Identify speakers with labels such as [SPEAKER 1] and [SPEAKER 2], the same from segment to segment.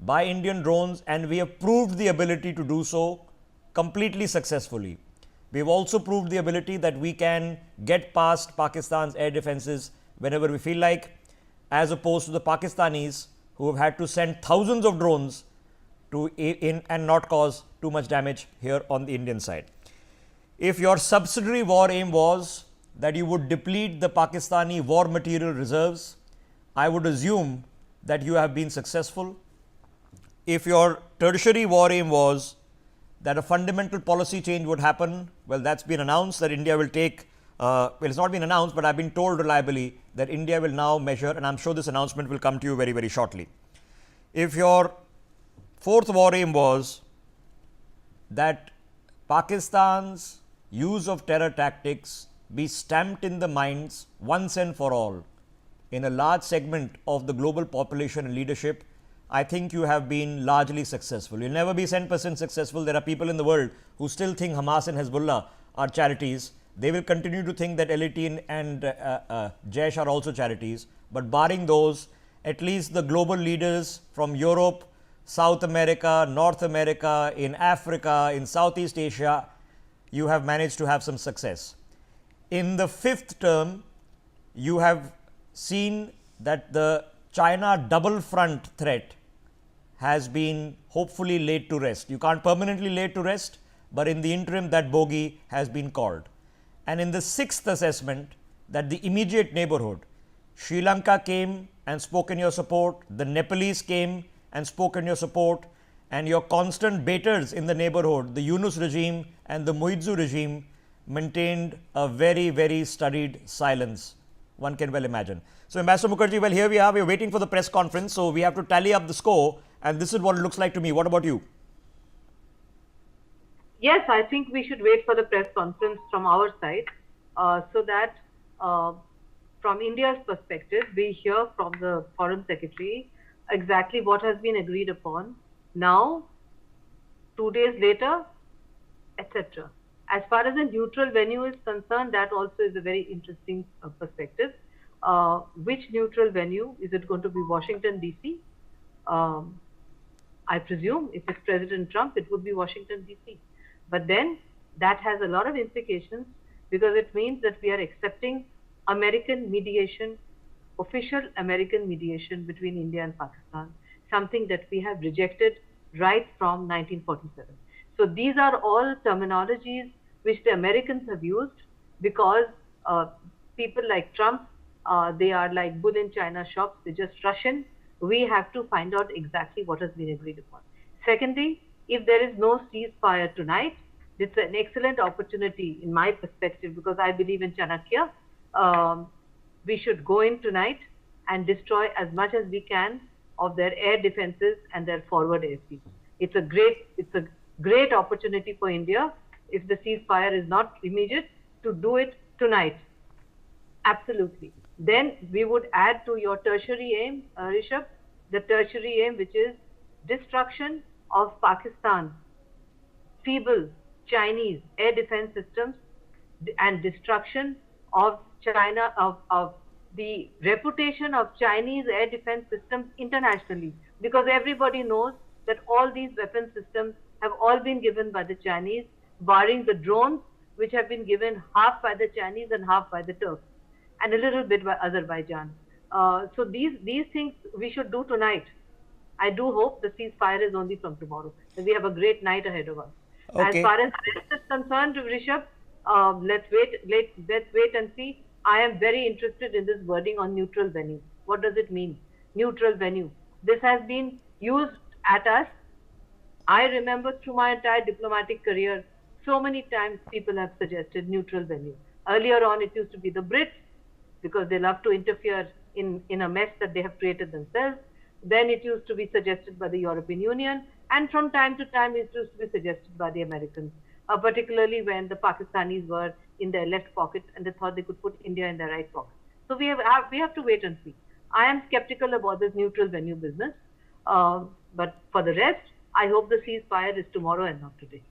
[SPEAKER 1] by Indian drones, and we have proved the ability to do so completely successfully. We have also proved the ability that we can get past Pakistan's air defenses whenever we feel like, as opposed to the Pakistanis who have had to send thousands of drones to in and not cause too much damage here on the Indian side. If your subsidiary war aim was that you would deplete the Pakistani war material reserves, I would assume that you have been successful. If your tertiary war aim was that a fundamental policy change would happen, well, that's been announced that India will take, well, it's not been announced, but I've been told reliably that India will now measure, and I'm sure this announcement will come to you very, very shortly. If your fourth war aim was that Pakistan's use of terror tactics be stamped in the minds once and for all in a large segment of the global population and leadership, I think you have been largely successful. You'll never be 10% successful. There are people in the world who still think Hamas and Hezbollah are charities. They will continue to think that LAT and Jaish are also charities. But barring those, at least the global leaders from Europe, South America, North America, in Africa, in Southeast Asia, you have managed to have some success. In the fifth term, you have seen that the China double front threat has been hopefully laid to rest. You can't permanently lay it to rest, but in the interim that bogey has been called. And in the sixth assessment, that the immediate neighborhood, Sri Lanka came and spoke in your support, the Nepalese came and spoke in your support, and your constant baiters in the neighborhood, the Yunus regime and the Muizzu regime, maintained a very, very studied silence, one can well imagine. So, Ambassador Mukherjee, well, here we are, we are waiting for the press conference, so we have to tally up the score, and this is what it looks like to me. What about you?
[SPEAKER 2] Yes, I think we should wait for the press conference from our side, so that from India's perspective, we hear from the Foreign Secretary exactly what has been agreed upon now, 2 days later, etc. As far as a neutral venue is concerned, that also is a very interesting perspective. Which neutral venue? Is it going to be Washington, D.C.? I presume if it's President Trump, it would be Washington, D.C. But then that has a lot of implications, because it means that we are accepting American mediation, official American mediation between India and Pakistan, something that we have rejected right from 1947. So these are all terminologies which the Americans have used, because people like Trump, they are like bull in China shops, they just rush in. We have to find out exactly what has been agreed upon. Secondly, if there is no ceasefire tonight, it's an excellent opportunity in my perspective, because I believe in Chanakya. We should go in tonight and destroy as much as we can of their air defenses and their forward airfields. It's a great opportunity for India, if the ceasefire is not immediate, to do it tonight. Absolutely. Then we would add to your tertiary aim, Rishabh, the tertiary aim, which is destruction of Pakistan, feeble Chinese air defense systems, and destruction of China, of the reputation of Chinese air defense systems internationally, because everybody knows that all these weapon systems have all been given by the Chinese, barring the drones, which have been given half by the Chinese and half by the Turks, and a little bit by Azerbaijan. So these things we should do tonight. I do hope the ceasefire is only from tomorrow, and we have a great night ahead of us.
[SPEAKER 1] Okay.
[SPEAKER 2] As far as the rest is concerned, Rishabh, let's wait and see. I am very interested in this wording on neutral venue. What does it mean? Neutral venue. This has been used at us. I remember through my entire diplomatic career, so many times people have suggested neutral venue. Earlier on, it used to be the Brits, because they love to interfere in a mess that they have created themselves. Then it used to be suggested by the European Union, and from time to time it used to be suggested by the Americans, particularly when the Pakistanis were in their left pocket and they thought they could put India in their right pocket. So we have to wait and see. I am skeptical about this neutral venue business, but for the rest, I hope the ceasefire is tomorrow and not today.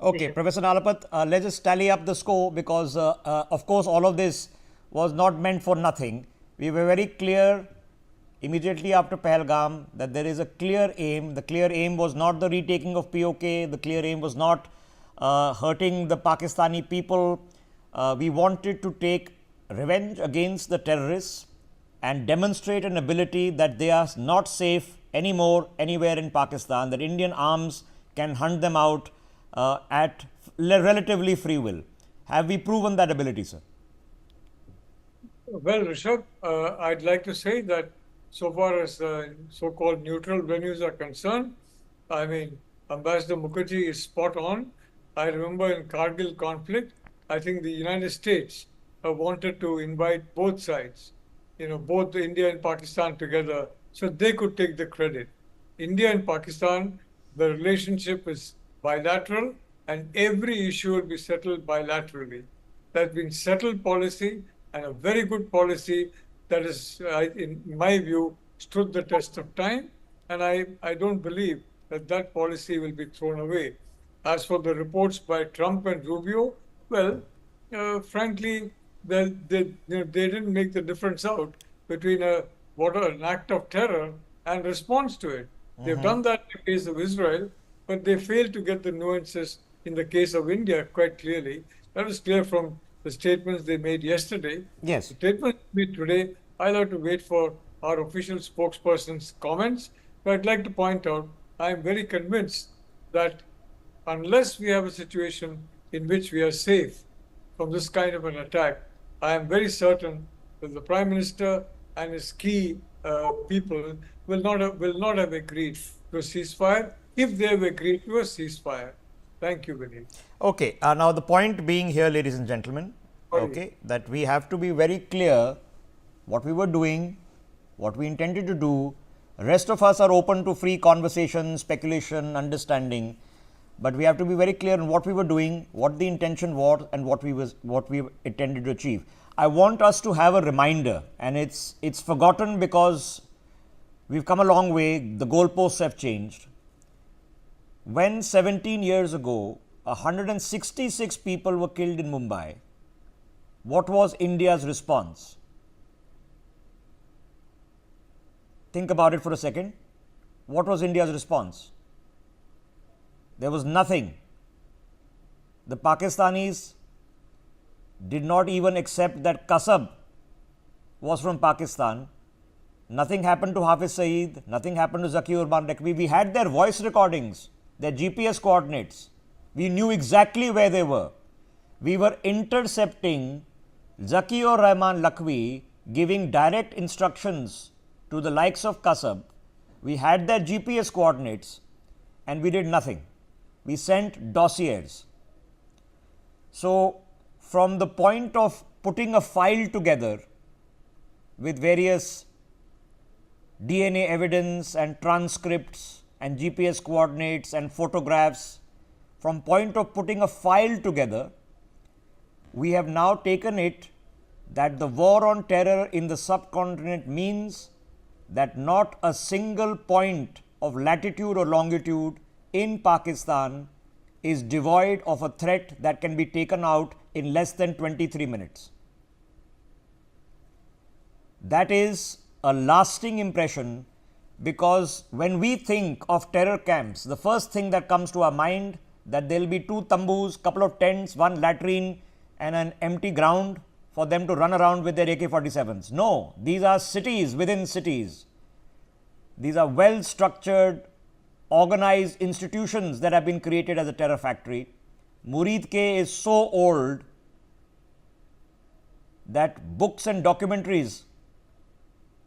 [SPEAKER 1] Okay, Professor Nalapat, let's just tally up the score, because of course all of this was not meant for nothing. We were very clear immediately after Pahalgam that there is a clear aim. The clear aim was not the retaking of POK, the clear aim was not hurting the Pakistani people. We wanted to take revenge against the terrorists and demonstrate an ability that they are not safe anymore anywhere in Pakistan, that Indian arms can hunt them out at relatively free will. Have we proven that ability, sir?
[SPEAKER 3] Well, Rishabh, I'd like to say that so far as so-called neutral venues are concerned, I mean, Ambassador Mukherjee is spot on. I remember in Kargil conflict, I think the United States wanted to invite both sides, both India and Pakistan together, so they could take the credit. India and Pakistan, the relationship is bilateral, and every issue will be settled bilaterally. That's been settled policy and a very good policy that is, in my view, stood the test of time. And I don't believe that that policy will be thrown away. As for the reports by Trump and Rubio, well, frankly, they didn't make the difference out between an act of terror and response to it. They've done that in the case of Israel, but they failed to get the nuances in the case of India quite clearly. That was clear from the statements they made yesterday.
[SPEAKER 1] Yes.
[SPEAKER 3] The statements made today, I'll have to wait for our official spokesperson's comments. But I'd like to point out, I'm very convinced that unless we have a situation in which we are safe from this kind of an attack, I am very certain that the Prime Minister and his key people will not have agreed to a ceasefire if they have agreed to a ceasefire. Thank you, Vinny.
[SPEAKER 1] Okay. Now, the point being here, ladies and gentlemen, okay, that we have to be very clear what we were doing, what we intended to do. Rest of us are open to free conversation, speculation, understanding, but we have to be very clear on what we were doing, what the intention was, and what we intended to achieve. I want us to have a reminder, and it's forgotten because we've come a long way. The goalposts have changed. When 17 years ago, 166 people were killed in Mumbai, what was India's response? Think about it for a second. What was India's response? There was nothing. The Pakistanis did not even accept that Kasab was from Pakistan. Nothing happened to Hafiz Saeed, nothing happened to Zaki Urban Rakvi. We had their voice recordings, their GPS coordinates. We knew exactly where they were. We were intercepting Zaki or Rahman Lakhvi, giving direct instructions to the likes of Kasab. We had their GPS coordinates and we did nothing. We sent dossiers. So, from the point of putting a file together with various DNA evidence and transcripts and GPS coordinates and photographs, from point of putting a file together, we have now taken it that the war on terror in the subcontinent means that not a single point of latitude or longitude in Pakistan is devoid of a threat that can be taken out in less than 23 minutes. That is a lasting impression, because when we think of terror camps, the first thing that comes to our mind that there will be 2 tambus, couple of tents, 1 latrine and an empty ground for them to run around with their AK-47s. No, these are cities within cities. These are well structured, organized institutions that have been created as a terror factory. Murid K is so old that books and documentaries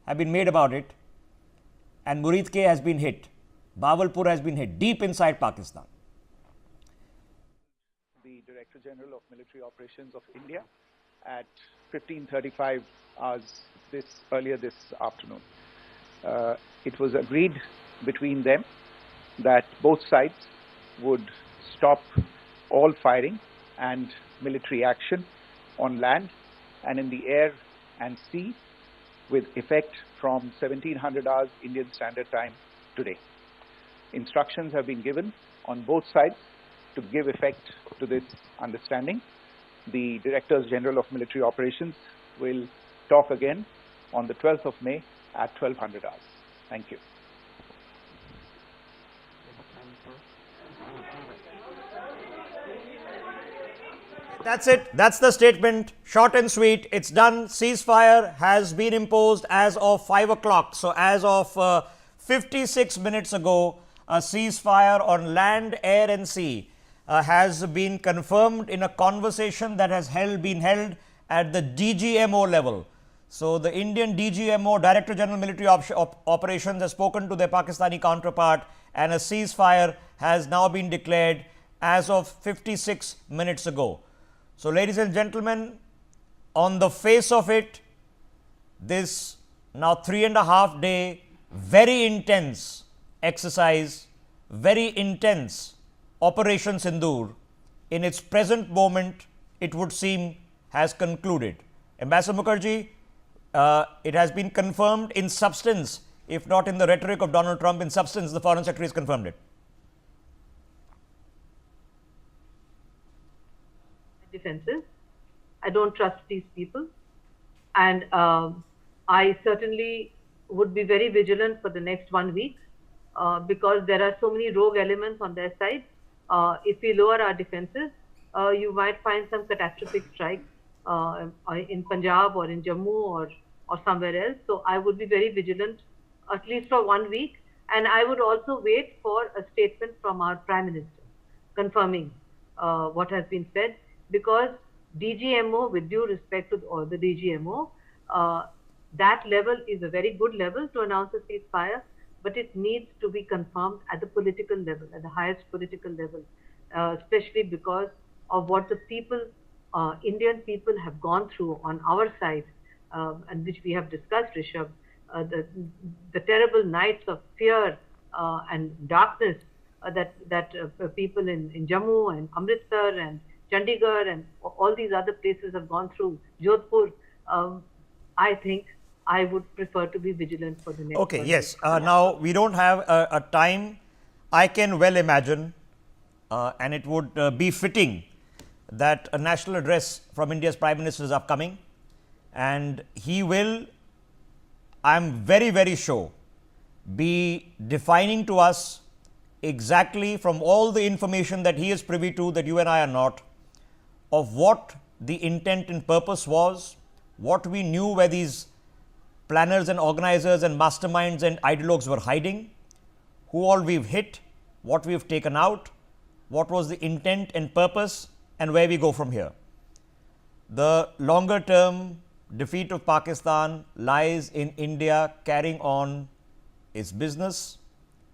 [SPEAKER 1] have been made about it, and Murid K has been hit. Bawalpur has been hit deep inside Pakistan.
[SPEAKER 4] The Director General of Military Operations of India at 15:35 hours earlier this afternoon. It was agreed between them that both sides would stop all firing and military action on land and in the air and sea with effect from 1700 hours Indian Standard Time today. Instructions have been given on both sides to give effect to this understanding. The Directors General of Military Operations will talk again on the 12th of May at 1200 hours. Thank you.
[SPEAKER 1] That's it. That's the statement. Short and sweet. It's done. Ceasefire has been imposed as of 5 o'clock. So, as of 56 minutes ago, a ceasefire on land, air, and sea has been confirmed in a conversation that has been held at the DGMO level. So, the Indian DGMO, Director General Military Operations, has spoken to their Pakistani counterpart, and a ceasefire has now been declared as of 56 minutes ago. So, ladies and gentlemen, on the face of it, this now 3.5 day very intense exercise, very intense Operation Sindoor, in its present moment, it would seem, has concluded. Ambassador Mukherjee, it has been confirmed in substance, if not in the rhetoric of Donald Trump, in substance, the Foreign Secretary has confirmed it.
[SPEAKER 2] Defenses. I don't trust these people, and I certainly would be very vigilant for the next 1 week because there are so many rogue elements on their side. If we lower our defenses, you might find some catastrophic strikes in Punjab or in Jammu or somewhere else. So I would be very vigilant, at least for 1 week, and I would also wait for a statement from our Prime Minister confirming what has been said. Because DGMO, with due respect to the DGMO, that level is a very good level to announce a ceasefire, but it needs to be confirmed at the political level, at the highest political level, especially because of what the people, Indian people, have gone through on our side, and which we have discussed, Rishabh, the terrible nights of fear and darkness that people in Jammu and Amritsar and Chandigarh and all these other places have gone through, Jodhpur. I think I would prefer to be vigilant for the next.
[SPEAKER 1] Okay, yes. Now, we don't have a time. I can well imagine, and it would be fitting that a national address from India's Prime Minister is upcoming, and he will, I am very, very sure, be defining to us exactly, from all the information that he is privy to, that you and I are not, of what the intent and purpose was, what we knew where these planners and organizers and masterminds and ideologues were hiding, who all we've hit, what we've taken out, what was the intent and purpose, and where we go from here. The longer term defeat of Pakistan lies in India carrying on its business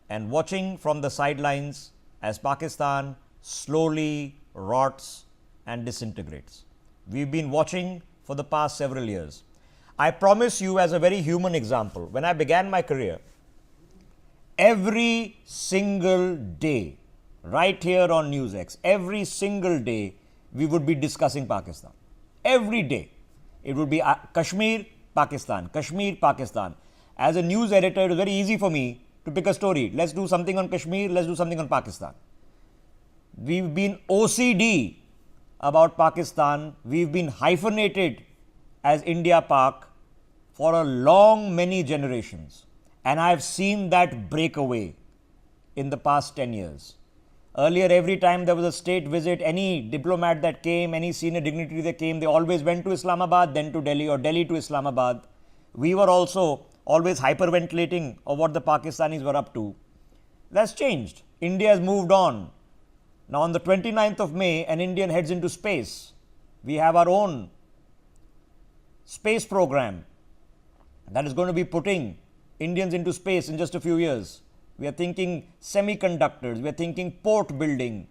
[SPEAKER 1] and watching from the sidelines as Pakistan slowly rots and disintegrates. We've been watching for the past several years. I promise you, as a very human example, when I began my career, every single day, right here on Newsx, every single day, we would be discussing Pakistan. Every day. It would be Kashmir, Pakistan, Kashmir, Pakistan. As a news editor, it was very easy for me to pick a story. Let's do something on Kashmir, let's do something on Pakistan. We've been OCD about Pakistan. We've been hyphenated as Indo-Pak for a long, many generations. And I've seen that break away in the past 10 years. Earlier, every time there was a state visit, any diplomat that came, any senior dignitary that came, they always went to Islamabad, then to Delhi, or Delhi to Islamabad. We were also always hyperventilating of what the Pakistanis were up to. That's changed. India has moved on. Now, on the 29th of May, an Indian heads into space. We have our own space program that is going to be putting Indians into space in just a few years. We are thinking semiconductors, we are thinking port building,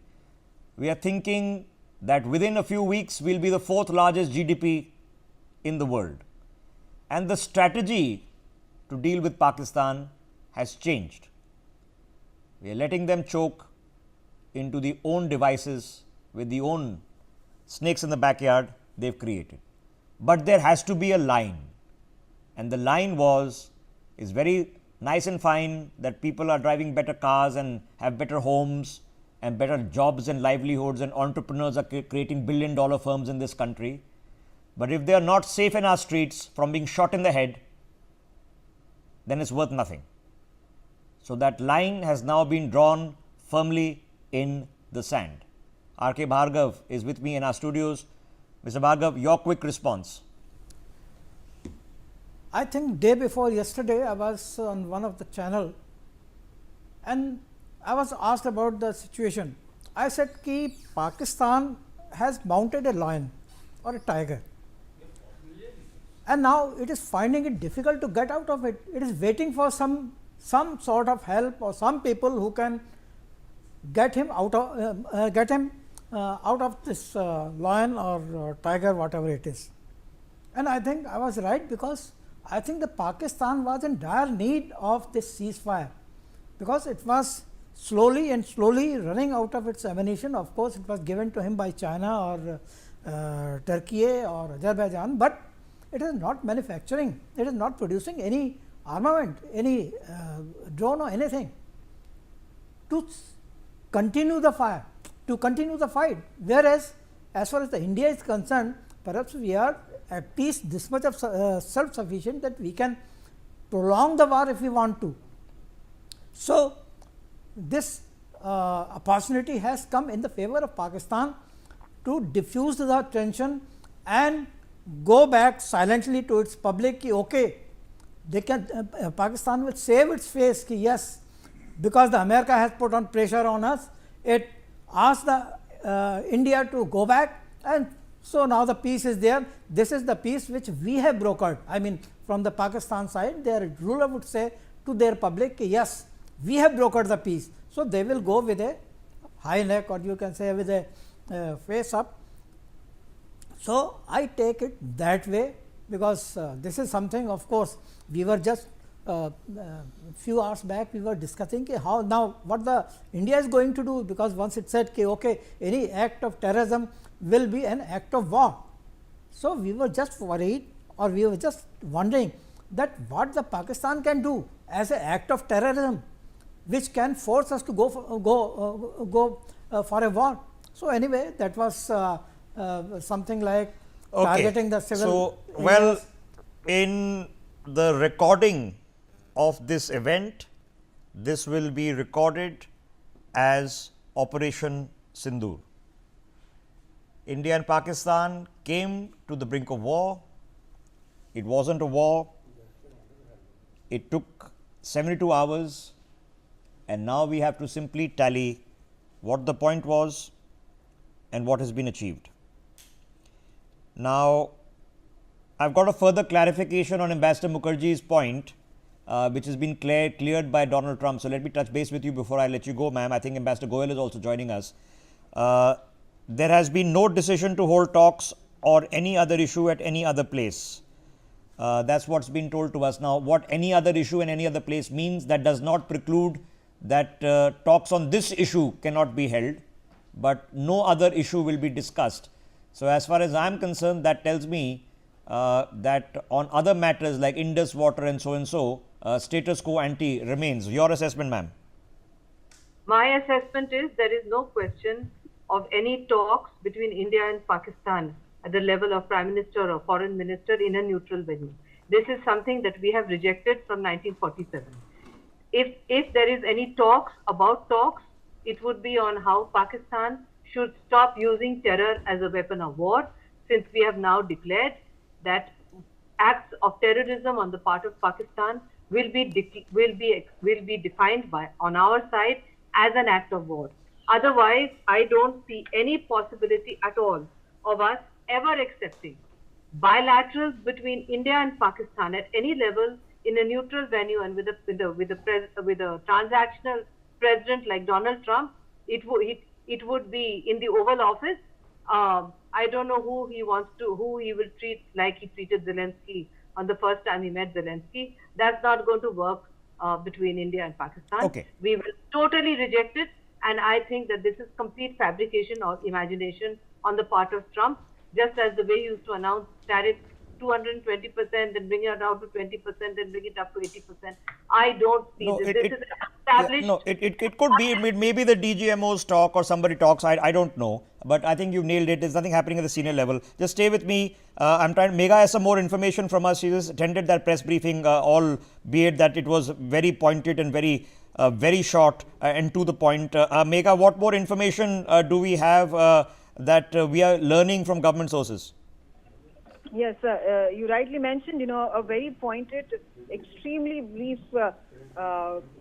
[SPEAKER 1] we are thinking that within a few weeks we'll be the 4th largest GDP in the world. And the strategy to deal with Pakistan has changed. We are letting them choke into the own devices with the own snakes in the backyard they've created. But there has to be a line, and the line is very nice and fine that people are driving better cars and have better homes and better jobs and livelihoods, and entrepreneurs are creating billion-dollar firms in this country. But if they are not safe in our streets from being shot in the head, then it's worth nothing. So that line has now been drawn firmly in the sand. R.K. Bhargav is with me in our studios. Mr. Bhargav, your quick response.
[SPEAKER 5] I think day before yesterday I was on one of the channel and I was asked about the situation. I said ki Pakistan has mounted a lion or a tiger and now it is finding it difficult to get out of it. It is waiting for some sort of help or some people who can get him out of this lion or tiger, whatever it is. And I think I was right, because I think the Pakistan was in dire need of this ceasefire, because it was slowly running out of its ammunition. Of course, it was given to him by China or Turkey or Azerbaijan, but it is not manufacturing, it is not producing any armament, any drone or anything to continue the fire, to continue the fight. Whereas, as far as the India is concerned, perhaps we are at least this much of self-sufficient that we can prolong the war if we want to. So, this opportunity has come in the favor of Pakistan to diffuse the tension and go back silently to its public ki okay, they can Pakistan will save its face ki yes, because the America has put on pressure on us, it asked the India to go back, and so now the peace is there. This is the peace which we have brokered. I mean, from the Pakistan side, their ruler would say to their public, yes, we have brokered the peace. So they will go with a high neck, or you can say with a face up. So I take it that way, because this is something, of course, we were just few hours back we were discussing how now what the India is going to do, because once it said okay, any act of terrorism will be an act of war. So we were just worried, or we were just wondering that what the Pakistan can do as an act of terrorism, which can force us to go for a war. So anyway, that was something like targeting the civil.
[SPEAKER 1] So, well, in the recording of this event, this will be recorded as Operation Sindoor. India and Pakistan came to the brink of war. It wasn't a war. It took 72 hours, and now we have to simply tally what the point was and what has been achieved. Now, I've got a further clarification on Ambassador Mukherjee's point, which has been cleared by Donald Trump. So let me touch base with you before I let you go, ma'am. I think Ambassador Goyal is also joining us. There has been no decision to hold talks or any other issue at any other place. That's what's been told to us. Now, what any other issue in any other place means, that does not preclude that talks on this issue cannot be held, but no other issue will be discussed. So, as far as I am concerned, that tells me that on other matters like Indus water and so, status quo ante remains. Your assessment, ma'am?
[SPEAKER 2] My assessment is there is no question of any talks between India and Pakistan at the level of Prime Minister or Foreign Minister in a neutral venue. This is something that we have rejected from 1947. If there is any talks about talks, it would be on how Pakistan should stop using terror as a weapon of war, since we have now declared that acts of terrorism on the part of Pakistan will be defined by on our side as an act of war. Otherwise, I don't see any possibility at all of us ever accepting bilaterals between India and Pakistan at any level in a neutral venue and with a transactional president like Donald Trump. It would be in the Oval Office. I don't know who he will treat like he treated Zelensky on the first time he met Zelensky. That's not going to work between India and Pakistan.
[SPEAKER 1] Okay.
[SPEAKER 2] We will totally reject it, and I think that this is complete fabrication or imagination on the part of Trump, just as the way he used to announce tariffs 220%, then bring it down to 20%, then bring it up to 80%. I don't see
[SPEAKER 1] No,
[SPEAKER 2] this.
[SPEAKER 1] it,
[SPEAKER 2] This
[SPEAKER 1] it,
[SPEAKER 2] is
[SPEAKER 1] yeah,
[SPEAKER 2] established.
[SPEAKER 1] no, it could be, maybe the DGMOs talk or somebody talks, I don't know. But I think you've nailed it. There's nothing happening at the senior level. Just stay with me. I'm trying, Megha has some more information from us. She just attended that press briefing, albeit that it was very pointed and very short and to the point. Megha, what more information do we have that we are learning from government sources?
[SPEAKER 6] Yes, you rightly mentioned, a very pointed, extremely brief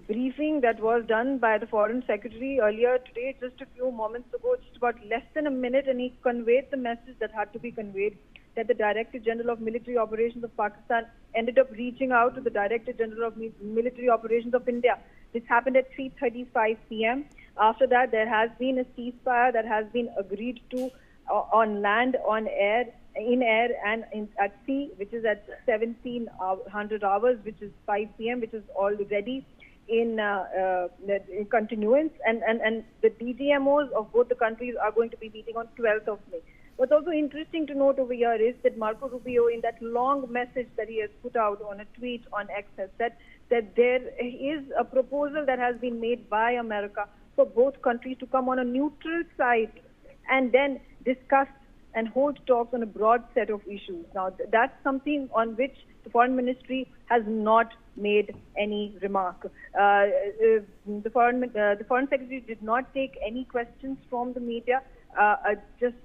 [SPEAKER 6] briefing that was done by the Foreign Secretary earlier today, just a few moments ago, just about less than a minute, and he conveyed the message that had to be conveyed, that the Director General of Military Operations of Pakistan ended up reaching out to the Director General of Military Operations of India. This happened at 3:35 p.m. After that, there has been a ceasefire that has been agreed to on land, on air, in air and at sea, which is at 1700 hours, which is 5 p.m., which is already in continuance. And the DGMOs of both the countries are going to be meeting on 12th of May. What's also interesting to note over here is that Marco Rubio, in that long message that he has put out on a tweet on X, has said that there is a proposal that has been made by America for both countries to come on a neutral side and then discuss and hold talks on a broad set of issues. Now, that's something on which the Foreign Ministry has not made any remark. The Foreign Secretary did not take any questions from the media. Just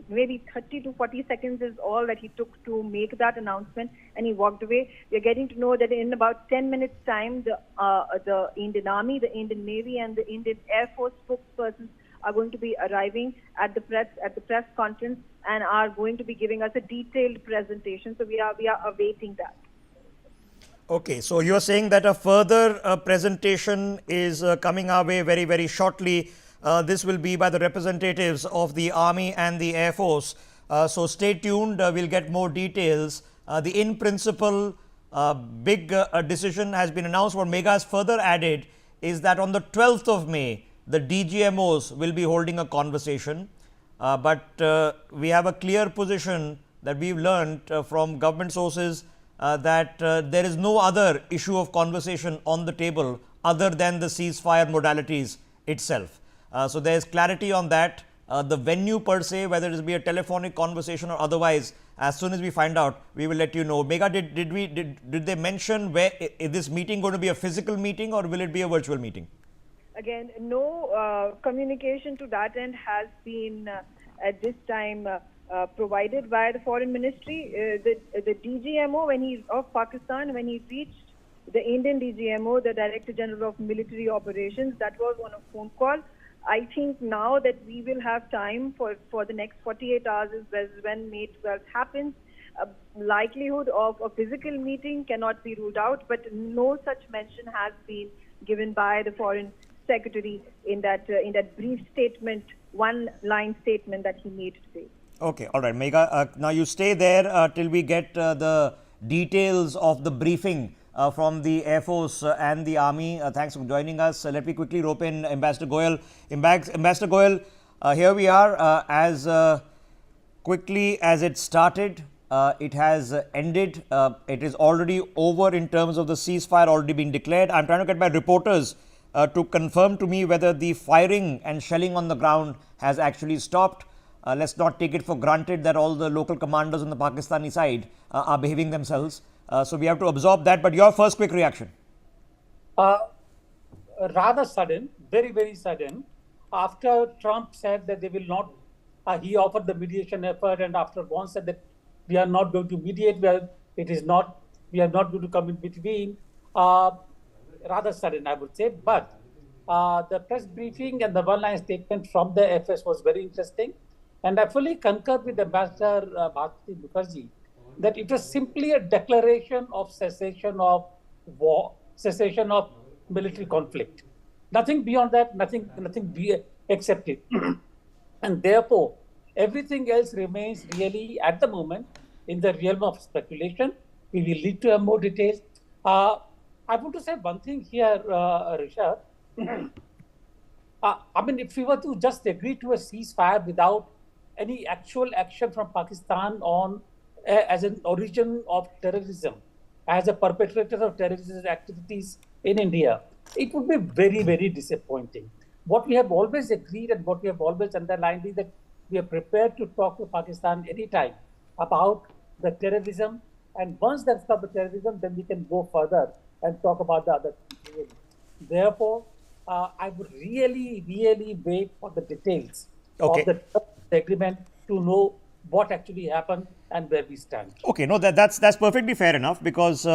[SPEAKER 6] maybe 30 to 40 seconds is all that he took to make that announcement, and he walked away. We are getting to know that in about 10 minutes' time, the Indian Army, the Indian Navy, and the Indian Air Force spokespersons are going to be arriving at the press conference and are going to be giving us a detailed presentation. So we are awaiting that.
[SPEAKER 1] Okay, so you're saying that a further presentation is coming our way very, very shortly. This will be by the representatives of the Army and the Air Force. So stay tuned. We'll get more details. The in principle big decision has been announced. What Megha has further added is that on the 12th of May, the DGMOs will be holding a conversation. But we have a clear position that we've learned from government sources that there is no other issue of conversation on the table other than the ceasefire modalities itself. So there is clarity on that. The venue per se, whether it be a telephonic conversation or otherwise, as soon as we find out, we will let you know. Megha, did they mention where is this meeting going to be a physical meeting or will it be a virtual meeting?
[SPEAKER 6] Again, no communication to that end has been at this time provided by the Foreign Ministry. The DGMO of Pakistan, when he reached the Indian DGMO, the Director General of Military Operations, that was on a phone call. I think now that we will have time for the next 48 hours is when May 12th happens. Likelihood of a physical meeting cannot be ruled out, but no such mention has been given by the Foreign Secretary in that brief statement, one-line statement that he made today.
[SPEAKER 1] Okay, all right, Megha. Now you stay there till we get the details of the briefing from the Air Force and the Army. Thanks for joining us. Let me quickly rope in Ambassador Goyal. Ambassador Goyal, here we are. As quickly as it started, it has ended. It is already over in terms of the ceasefire already being declared. I'm trying to get my reporters to confirm to me whether the firing and shelling on the ground has actually stopped. Let's not take it for granted that all the local commanders on the Pakistani side are behaving themselves. So we have to absorb that. But your first quick reaction?
[SPEAKER 7] Rather sudden, very, very sudden. After Trump said that they will not, he offered the mediation effort, and after once said that we are not going to mediate, we are not going to come in between. Rather sudden, I would say. But the press briefing and the one-line statement from the FS was very interesting. And I fully concur with Ambassador Bharati Mukherjee that it was simply a declaration of cessation of war, cessation of military conflict. Nothing beyond that, nothing except it. And therefore, everything else remains really, at the moment, in the realm of speculation. We will lead to more details. I want to say one thing here, Rishabh. I mean, if we were to just agree to a ceasefire without any actual action from Pakistan on as an origin of terrorism, as a perpetrator of terrorist activities in India, it would be very, very disappointing. What we have always agreed and what we have always underlined is that we are prepared to talk to Pakistan anytime about the terrorism. And once that's not the terrorism, then we can go further and talk about the other things. Therefore, I would really, really wait for the details
[SPEAKER 1] Okay.
[SPEAKER 7] of the agreement to know what actually happened and where we stand.
[SPEAKER 1] Okay, no, that's perfectly fair enough, because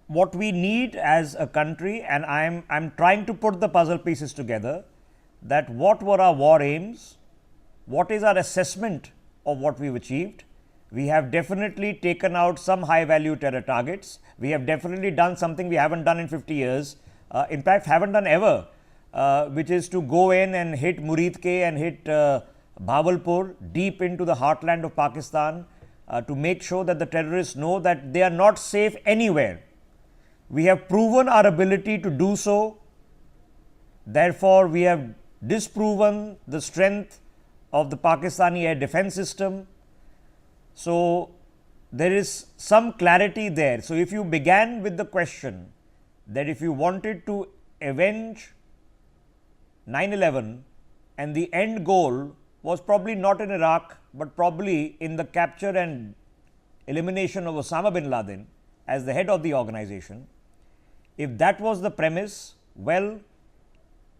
[SPEAKER 1] what we need as a country, and I'm trying to put the puzzle pieces together, that what were our war aims, what is our assessment of what we've achieved. We have definitely taken out some high value terror targets. We have definitely done something we haven't done in 50 years, in fact haven't done ever, which is to go in and hit Muridke and hit Bawalpur deep into the heartland of Pakistan, to make sure that the terrorists know that they are not safe anywhere. We have proven our ability to do so. Therefore, we have disproven the strength of the Pakistani air defense system. So, there is some clarity there. So, if you began with the question that if you wanted to avenge 9/11 and the end goal was probably not in Iraq, but probably in the capture and elimination of Osama bin Laden as the head of the organization, if that was the premise, well,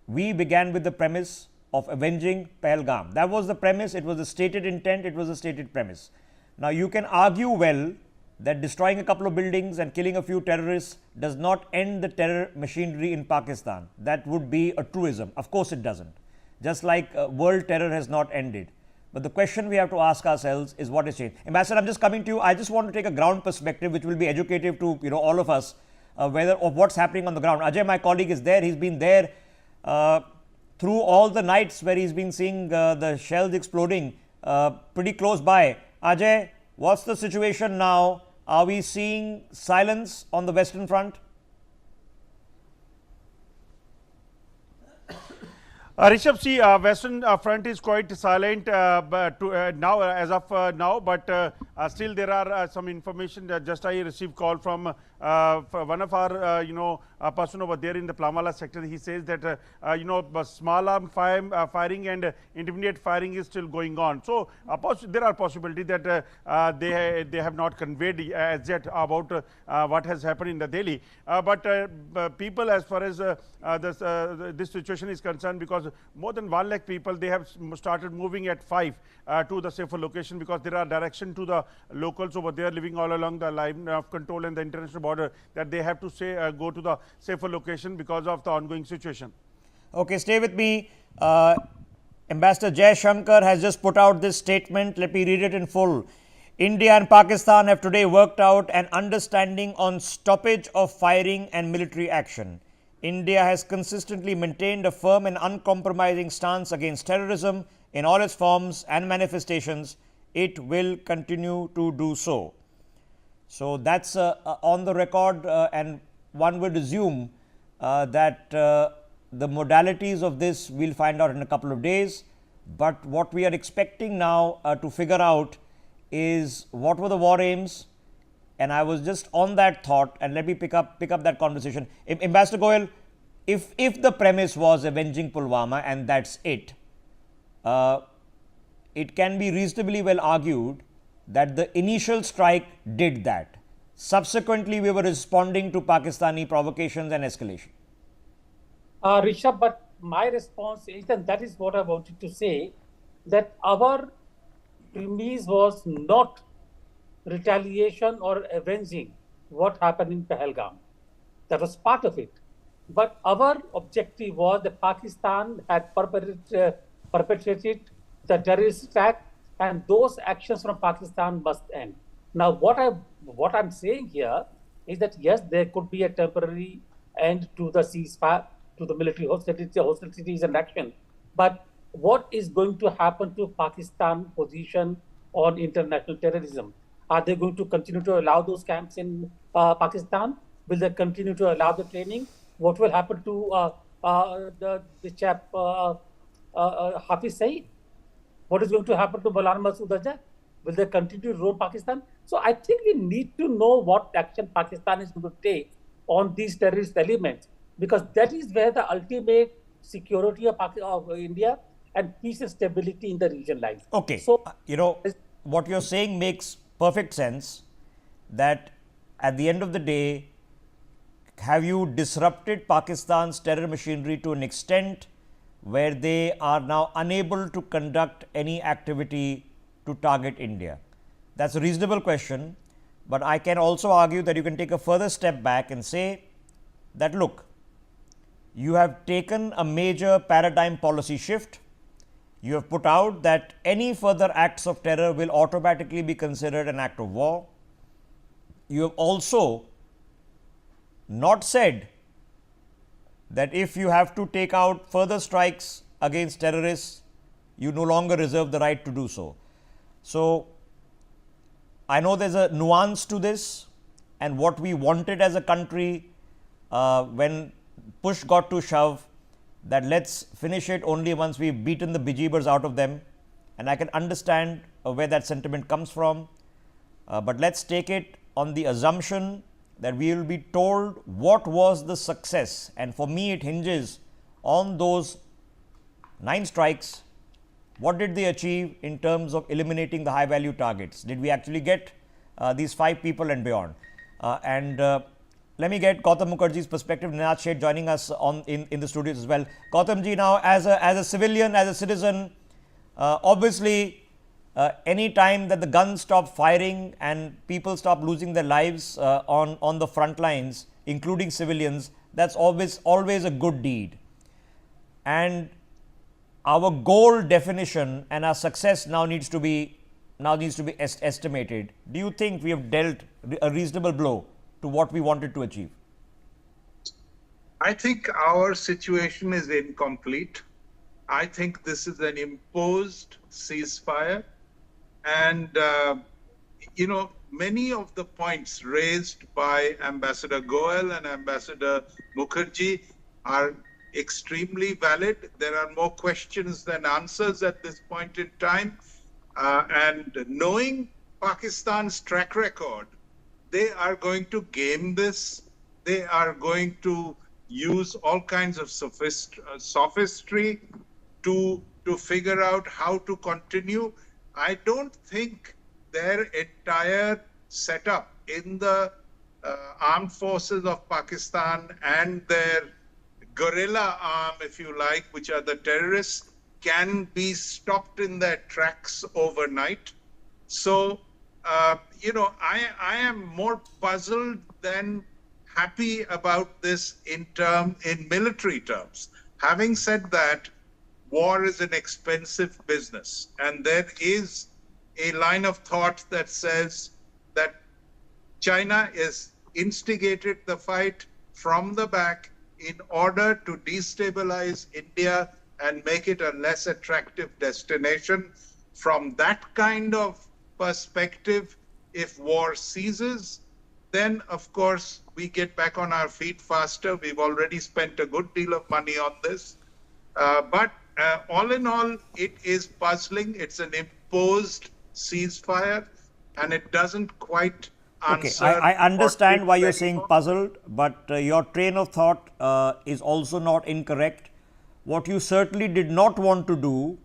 [SPEAKER 1] we began with the premise of avenging Pahalgam. That was the premise, it was the stated intent, it was a stated premise. Now, you can argue well that destroying a couple of buildings and killing a few terrorists does not end the terror machinery in Pakistan. That would be a truism. Of course, it doesn't. Just like world terror has not ended. But the question we have to ask ourselves is what has changed. Ambassador, I'm just coming to you. I just want to take a ground perspective, which will be educative to all of us, whether of what's happening on the ground. Ajay, my colleague, is there. He's been there through all the nights where he's been seeing the shells exploding pretty close by. Ajay, what's the situation now? Are we seeing silence on the Western Front?
[SPEAKER 8] Rishabh, see, Western Front is quite silent now, as of now, but still there are some information that just I received call from one of our, a person over there in the Plamala sector. He says that, small arm firing and intermediate firing is still going on. So there are possibility that they have not conveyed as yet about what has happened in the Delhi. But people, as far as this situation is concerned, because more than 1 lakh people, they have started moving at 5 to the safer location, because there are direction to the locals over there living all along the line of control and the international border that they have to go to the safer location because of the ongoing situation.
[SPEAKER 1] Okay, stay with me. Ambassador Jai Shankar has just put out this statement. Let me read it in full. India and Pakistan have today worked out an understanding on stoppage of firing and military action. India has consistently maintained a firm and uncompromising stance against terrorism in all its forms and manifestations. It will continue to do so. So, that's on the record, and one would assume that the modalities of this we'll find out in a couple of days. But what we are expecting now to figure out is what were the war aims. And I was just on that thought, and let me pick up that conversation. Ambassador Goyal, if the premise was avenging Pulwama and that's it, it can be reasonably well argued that the initial strike did that. Subsequently, we were responding to Pakistani provocations and escalation.
[SPEAKER 7] Rishabh, but my response is, and that is what I wanted to say, that our premise was not retaliation or avenging what happened in Pahalgam. That was part of it. But our objective was that Pakistan had perpetrated the terrorist attack, and those actions from Pakistan must end. Now, what I'm saying here is that yes, there could be a temporary end to the ceasefire, to the military hostilities and action. But what is going to happen to Pakistan position on international terrorism? Are they going to continue to allow those camps in Pakistan? Will they continue to allow the training? What will happen to the chap Hafiz Saeed? What is going to happen to Maulana Masood Azhar? Will they continue to roam Pakistan? So I think we need to know what action Pakistan is going to take on these terrorist elements, because that is where the ultimate security of India and peace and stability in the region lies.
[SPEAKER 1] Okay.
[SPEAKER 7] So,
[SPEAKER 1] What you're saying makes perfect sense, that at the end of the day, have you disrupted Pakistan's terror machinery to an extent where they are now unable to conduct any activity to target India? That's a reasonable question, but I can also argue that you can take a further step back and say that, look, you have taken a major paradigm policy shift. You have put out that any further acts of terror will automatically be considered an act of war. You have also not said that if you have to take out further strikes against terrorists, you no longer reserve the right to do so. So, I know there's a nuance to this, and what we wanted as a country when push got to shove, that let's finish it only once we've beaten the bejeebers out of them, and I can understand where that sentiment comes from, but let's take it on the assumption that we will be told what was the success, and for me it hinges on those 9 strikes. What did they achieve in terms of eliminating the high value targets? Did we actually get these 5 people and beyond? Let me get Gautam Mukherjee's perspective. Ninad Sheth joining us in the studios as well. Gautam ji, now as a civilian, as a citizen, obviously any time that the guns stop firing and people stop losing their lives on the front lines, including civilians, that's always a good deed. And our goal definition and our success now needs to be estimated. Do you think we have dealt a reasonable blow to what we wanted to achieve?
[SPEAKER 9] I think our situation is incomplete. I think this is an imposed ceasefire. And, many of the points raised by Ambassador Goel and Ambassador Mukherjee are extremely valid. There are more questions than answers at this point in time. And knowing Pakistan's track record, they are going to game this. They are going to use all kinds of sophistry to figure out how to continue. I don't think their entire setup in the armed forces of Pakistan and their guerrilla arm, if you like, which are the terrorists, can be stopped in their tracks overnight. So, I am more puzzled than happy about this in military terms. Having said that, war is an expensive business, and there is a line of thought that says that China has instigated the fight from the back in order to destabilize India and make it a less attractive destination. From that kind of perspective, if war ceases, then of course we get back on our feet faster. We've already spent a good deal of money on this. But all in all, it is puzzling. It's an imposed ceasefire, and it doesn't quite answer.
[SPEAKER 1] Okay, I understand why you're saying puzzled, but your train of thought is also not incorrect. What you certainly did not want to do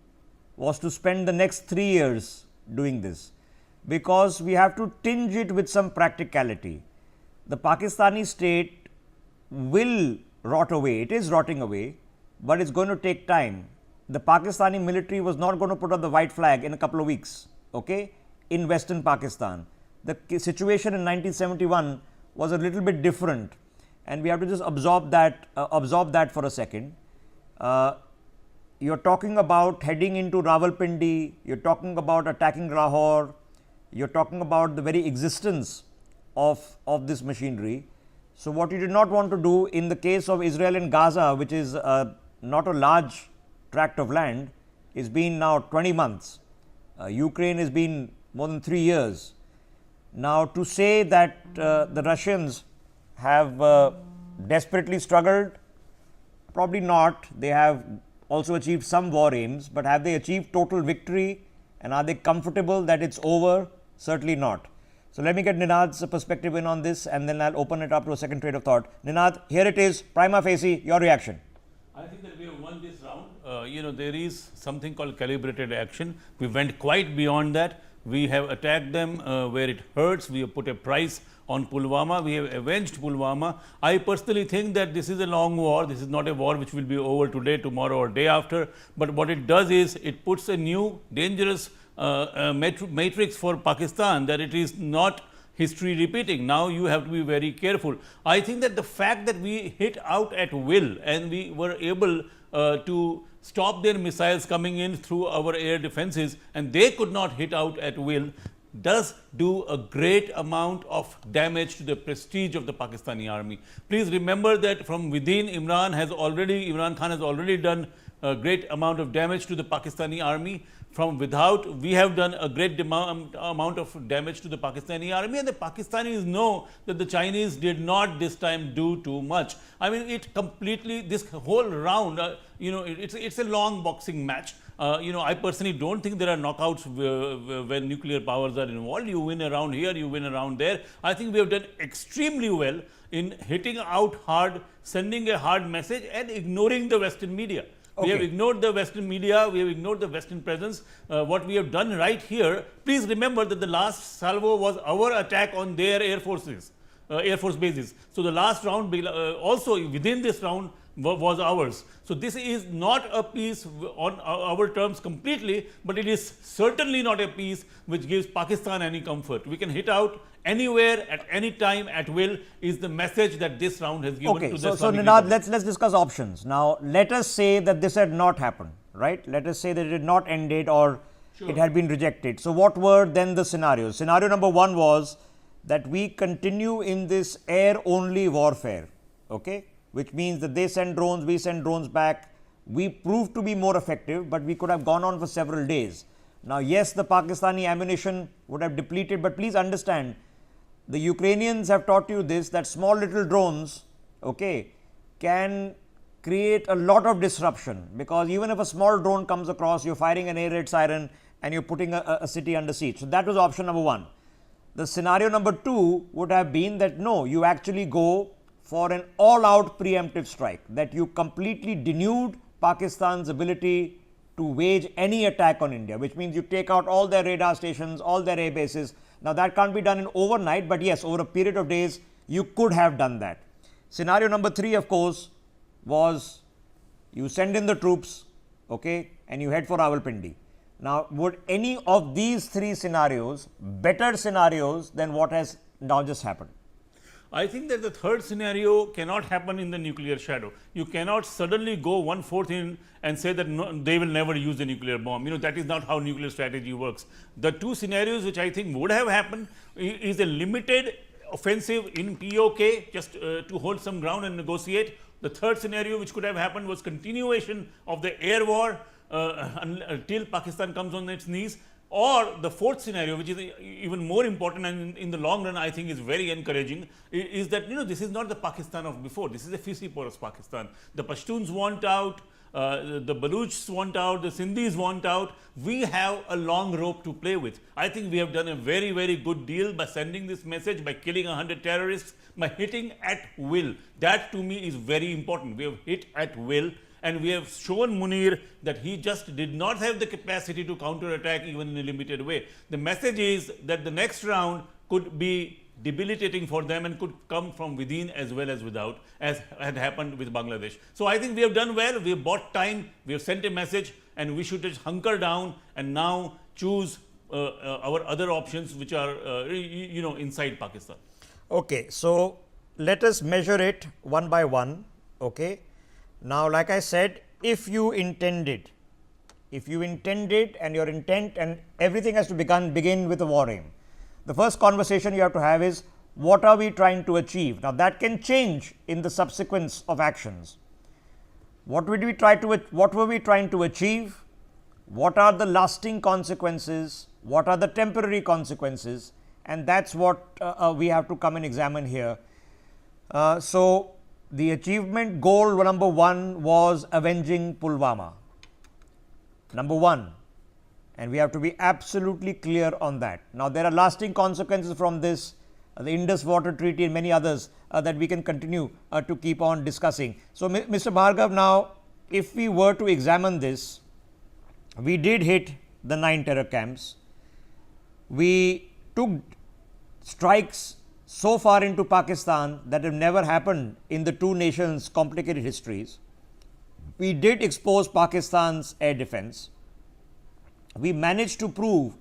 [SPEAKER 1] was to spend the next 3 years doing this, because we have to tinge it with some practicality. The Pakistani state will rot away. It is rotting away, but it's going to take time. The Pakistani military was not going to put up the white flag in a couple of weeks, okay, in Western Pakistan. The situation in 1971 was a little bit different, and we have to just absorb that for a second. You're talking about heading into Rawalpindi, you're talking about attacking Lahore, you're talking about the very existence of this machinery. So, what you did not want to do in the case of Israel and Gaza, which is not a large tract of land, is been now 20 months. Ukraine has been more than 3 years. Now, to say that the Russians have desperately struggled, probably not. They have also achieved some war aims, but have they achieved total victory And are they comfortable that it's over? Certainly not. So let me get Ninad's perspective in on this, and then I'll open it up to a second trade of thought. Ninad, here it is, prima facie, your reaction.
[SPEAKER 10] I think that we have won this round. There is something called calibrated action. We went quite beyond that. We have attacked them where it hurts. We have put a price on Pulwama. We have avenged Pulwama. I personally think that this is a long war. This is not a war which will be over today, tomorrow, or day after. But what it does is it puts a new dangerous matrix for Pakistan, that it is not history repeating. Now you have to be very careful. I think that the fact that we hit out at will and we were able to stop their missiles coming in through our air defenses and they could not hit out at will does do a great amount of damage to the prestige of the Pakistani army. Please remember that from within, Imran Khan has already done a great amount of damage to the Pakistani army. From without, we have done a great amount of damage to the Pakistani army, and the Pakistanis know that the Chinese did not this time do too much. I mean, it completely, this whole round, it's a long boxing match. I personally don't think there are knockouts when nuclear powers are involved. You win around here, you win around there. I think we have done extremely well in hitting out hard, sending a hard message, and ignoring the Western media. Okay. We have ignored the Western media, we have ignored the Western presence. What we have done right here, please remember that the last salvo was our attack on their Air Force bases. So the last round, also within this round, was ours. So this is not a peace on our terms completely, but it is certainly not a peace which gives Pakistan any comfort. We can hit out anywhere, at any time, at will, is the message that this round has given to the
[SPEAKER 1] So Ninad, let's discuss options. Now, let us say that this had not happened, right? Let us say that it had not ended or it had been rejected. So what were then the scenarios? Scenario number one was that we continue in this air-only warfare, okay? Which means that they send drones, we send drones back. We proved to be more effective, but we could have gone on for several days. Now, yes, the Pakistani ammunition would have depleted, but please understand, the Ukrainians have taught you this, that small little drones, okay, can create a lot of disruption, because even if a small drone comes across, you're firing an air raid siren and you're putting a city under siege. So that was option number one. The scenario number two would have been that no, you actually go for an all-out preemptive strike, that you completely denude Pakistan's ability to wage any attack on India, which means you take out all their radar stations, all their air bases. Now that can't be done in overnight, but yes, over a period of days, you could have done that. Scenario number three, of course, was you send in the troops, okay, and you head for Rawalpindi. Now, would any of these three scenarios better scenarios than what has now just happened?
[SPEAKER 10] I think that the third scenario cannot happen in the nuclear shadow. You cannot suddenly go 1/4 in and say that no, they will never use a nuclear bomb. That is not how nuclear strategy works. The two scenarios which I think would have happened is a limited offensive in POK, just to hold some ground and negotiate. The third scenario which could have happened was continuation of the air war until Pakistan comes on its knees. Or the fourth scenario, which is even more important and in the long run I think is very encouraging, is that this is not the Pakistan of before. This is a fissy-porous Pakistan. The Pashtuns want out, the Baluchs want out, the Sindhis want out. We have a long rope to play with. I think we have done a very, very good deal by sending this message, by killing 100 terrorists, by hitting at will. That to me is very important. We have hit at will. And we have shown Munir that he just did not have the capacity to counterattack even in a limited way. The message is that the next round could be debilitating for them and could come from within as well as without, as had happened with Bangladesh. So I think we have done well. We have bought time. We have sent a message, and we should just hunker down and now choose our other options, which are inside Pakistan.
[SPEAKER 1] Okay, so let us measure it one by one. Okay. Now, like I said, if you intended and your intent and everything has to begin with a war aim. The first conversation you have to have is, what are we trying to achieve? Now, that can change in the subsequence of actions. What were we trying to achieve? What are the lasting consequences? What are the temporary consequences? And that's what we have to come and examine here. So, the achievement goal number one was avenging Pulwama. Number one. And we have to be absolutely clear on that. Now, there are lasting consequences from this, the Indus Water Treaty and many others that we can continue to keep on discussing. So, Mr. Bhargav, now, if we were to examine this, we did hit the 9 terror camps. We took strikes so far into Pakistan that have never happened in the two nations' complicated histories. We did expose Pakistan's air defense. We managed to prove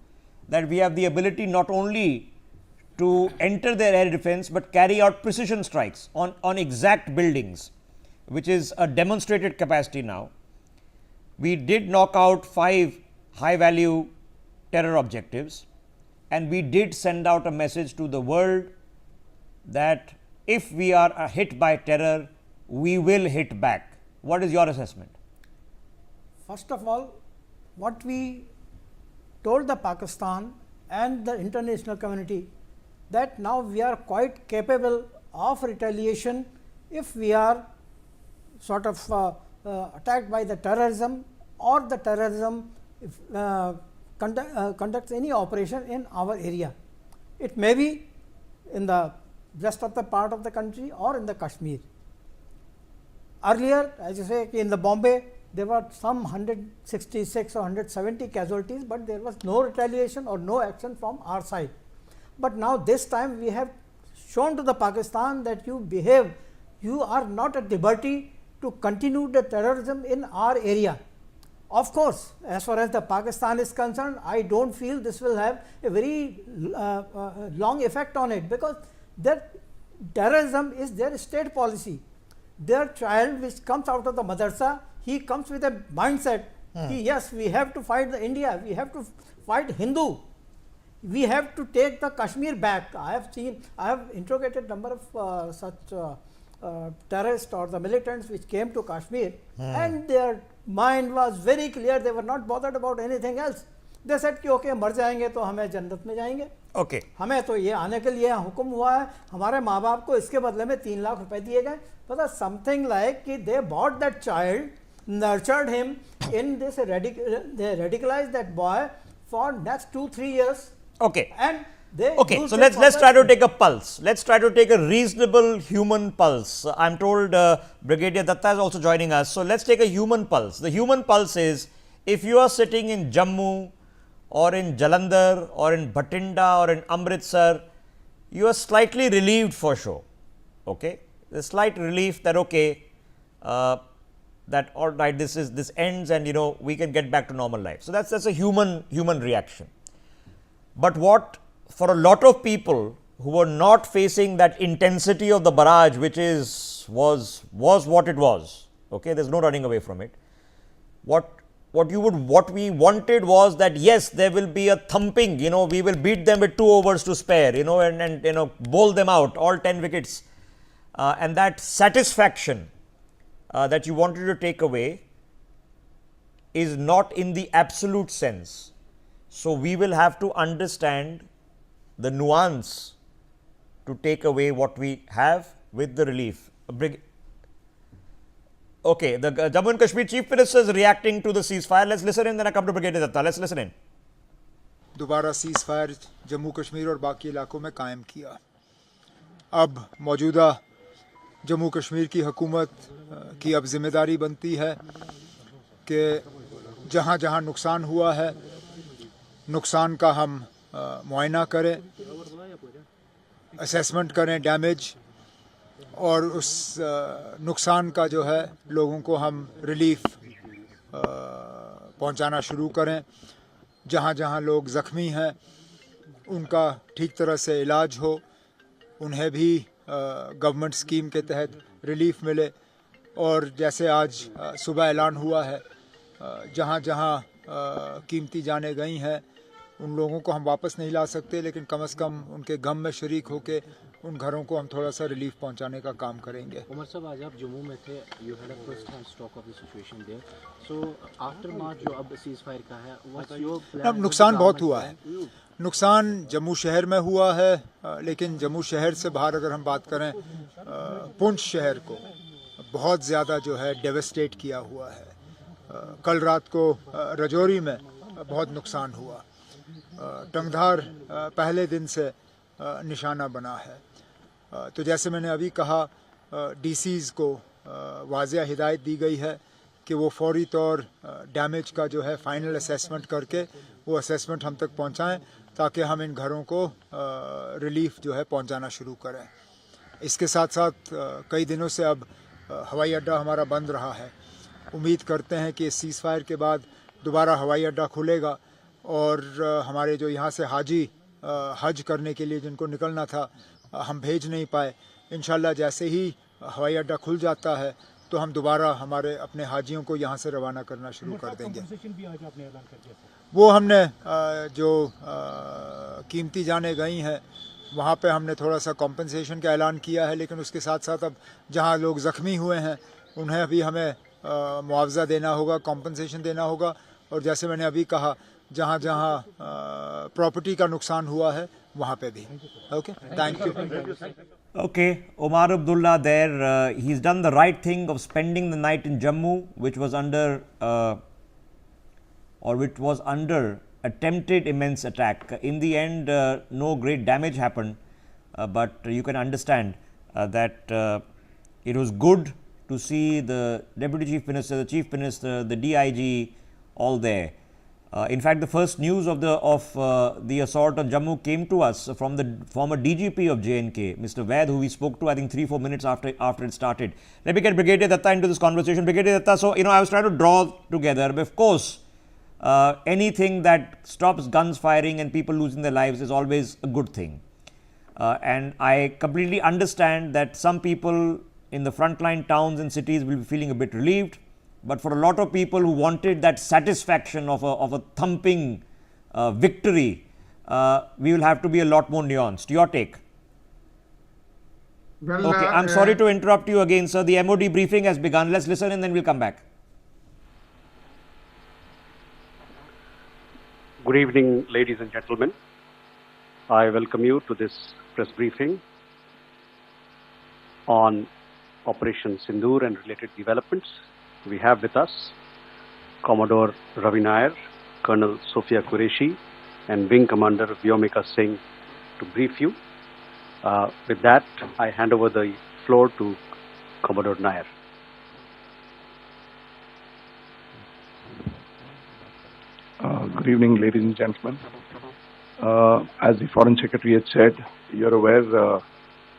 [SPEAKER 1] that we have the ability not only to enter their air defense, but carry out precision strikes on exact buildings, which is a demonstrated capacity now. We did knock out 5 high value terror objectives, and we did send out a message to the world that if we are hit by terror, we will hit back. What is your assessment?
[SPEAKER 5] First of all, what we told the Pakistan and the international community that now we are quite capable of retaliation if we are sort of attacked by the terrorism, or the terrorism conducts any operation in our area. It may be in the rest of the part of the country or in the Kashmir. Earlier, as you say, in the Bombay, there were some 166 or 170 casualties, but there was no retaliation or no action from our side. But now this time we have shown to the Pakistan that you are not at liberty to continue the terrorism in our area. Of course, as far as the Pakistan is concerned, I don't feel this will have a very long effect on it, because that terrorism is their state policy. Their child which comes out of the madrasa, he comes with a mindset, yes, we have to fight the India, we have to fight Hindu, we have to take the Kashmir back. I have interrogated number of such terrorists or the militants which came to Kashmir, and their mind was very clear, they were not bothered about anything else. They said कि okay, मर जाएंगे तो हमें जन्नत में जाएंगे,
[SPEAKER 1] Okay.
[SPEAKER 5] हमें तो ये आने के लिए हुक्म हुआ है, हमारे माँ बाप को इसके बदले में 3 लाख रुपए दिए गए. But something like कि they bought that child, nurtured him in this they radicalized that boy for next 2-3 years.
[SPEAKER 1] Okay.
[SPEAKER 5] And they
[SPEAKER 1] okay, so let's try to take a pulse. Let's try to take a reasonable human pulse. I'm told Brigadier Datta is also joining us. So let's take a human pulse. The human pulse is, if you are sitting in Jammu or in Jalandhar or in Bhatinda or in Amritsar, you are slightly relieved for sure. Okay, the slight relief that okay, that all right, this ends and we can get back to normal life. So that's a human reaction. But what for a lot of people who were not facing that intensity of the barrage, which was what it was. Okay, there's no running away from it. What we wanted was that yes, there will be a thumping. We will beat them with 2 overs to spare. And bowl them out, all 10 wickets, and that satisfaction that you wanted to take away is not in the absolute sense. So we will have to understand the nuance to take away what we have with the relief. Okay, the Jammu and Kashmir Chief Minister is reacting to the ceasefire. Let's listen in, then I come to Brigadier Datta. Let's listen in.
[SPEAKER 11] दोबारा ceasefire Jammu Kashmir और बाकी इलाकों में कायम किया. अब मौजूदा जम्मू कश्मीर की हुकूमत की अब जिम्मेदारी बनती है कि जहाँ जहाँ नुकसान हुआ है, नुकसान का हम मुआयना करें, असेसमेंट करें डैमेज, और उस नुकसान का जो है लोगों को हम रिलीफ पहुंचाना शुरू करें. जहाँ जहाँ लोग ज़ख्मी हैं उनका ठीक तरह से इलाज हो, उन्हें भी गवर्नमेंट स्कीम के तहत रिलीफ मिले. और जैसे आज सुबह ऐलान हुआ है, जहाँ जहाँ कीमती जानें गई हैं उन लोगों को हम वापस नहीं ला सकते, लेकिन कम से कम उनके गम में शरीक होकर उन घरों को हम थोड़ा सा रिलीफ पहुंचाने का काम करेंगे.
[SPEAKER 12] उमर साहब, आज आप जम्मू में थे, you had a first hand stock of the situation there. So after March जो अब सीज फायर का है, व्हाट्स योर प्लान?
[SPEAKER 11] अब नुकसान बहुत हुआ है. नुकसान जम्मू शहर में हुआ है, लेकिन जम्मू शहर से बाहर अगर हम बात करें, पुंछ शहर को बहुत ज़्यादा जो है डेवस्टेट किया हुआ है. कल रात को रजौरी में बहुत नुकसान हुआ। टंगधार पहले दिन से निशाना बना है। तो जैसे मैंने अभी कहा, डीसीज़ को वाज़िया हिदायत दी गई है कि वो फौरी तौर डैमेज का जो है फाइनल असेसमेंट करके वो असेसमेंट हम तक पहुंचाएं, ताकि हम इन घरों को रिलीफ जो है पहुंचाना शुरू करें। इसके साथ साथ कई दिनों से अब हवाई अड्डा हमारा बंद रहा है। उम्मीद करते हैं कि सीज़ फायर के बाद दोबारा हवाई अड्डा खुलेगा और हमारे जो यहाँ से हाजी हज करने के लिए जिनको निकलना था हम भेज नहीं पाए, इंशाल्लाह जैसे ही हवाई अड्डा खुल जाता है तो हम दोबारा हमारे अपने हाजियों को यहाँ से रवाना करना शुरू कर देंगे। वो हमने जो कीमती जानें गई हैं वहाँ पे हमने थोड़ा सा कॉम्पनसेशन का ऐलान किया है, लेकिन उसके साथ साथ अब जहाँ लोग ज़ख्मी हुए हैं उन्हें अभी हमें मुआवजा देना होगा, कॉम्पनसेशन देना होगा। और जैसे मैंने अभी कहा, जहाँ जहाँ प्रॉपर्टी का नुकसान हुआ है वहाँ पे भी। Okay, thank you.
[SPEAKER 1] Okay, Omar Abdullah there, he's done the right thing of spending the night in Jammu, which was under attempted immense attack. In the end, no great damage happened, but you can understand that it was good to see the Deputy Chief Minister, the Chief Minister, the DIG all there. In fact, the first news of the assault on Jammu came to us from the former DGP of J&K, Mr. Vaid, who we spoke to I think 3-4 minutes after it started. Let me get Brigadier Datta into this conversation. Brigadier Datta, so I was trying to draw together, but of course, anything that stops guns firing and people losing their lives is always a good thing. And I completely understand that some people in the frontline towns and cities will be feeling a bit relieved. But for a lot of people who wanted that satisfaction of a thumping victory, we will have to be a lot more nuanced. Your take?
[SPEAKER 13] Well,
[SPEAKER 1] okay, I'm sorry to interrupt you again, sir. The MOD briefing has begun. Let's listen and then we'll come back.
[SPEAKER 14] Good evening, ladies and gentlemen. I welcome you to this press briefing on Operation Sindoor and related developments. We have with us Commodore Ravi Nair, Colonel Sophia Qureshi, and Wing Commander Vyomika Singh to brief you. With that, I hand over the floor to Commodore Nair.
[SPEAKER 15] Good evening, ladies and gentlemen. As the Foreign Secretary had said, you're aware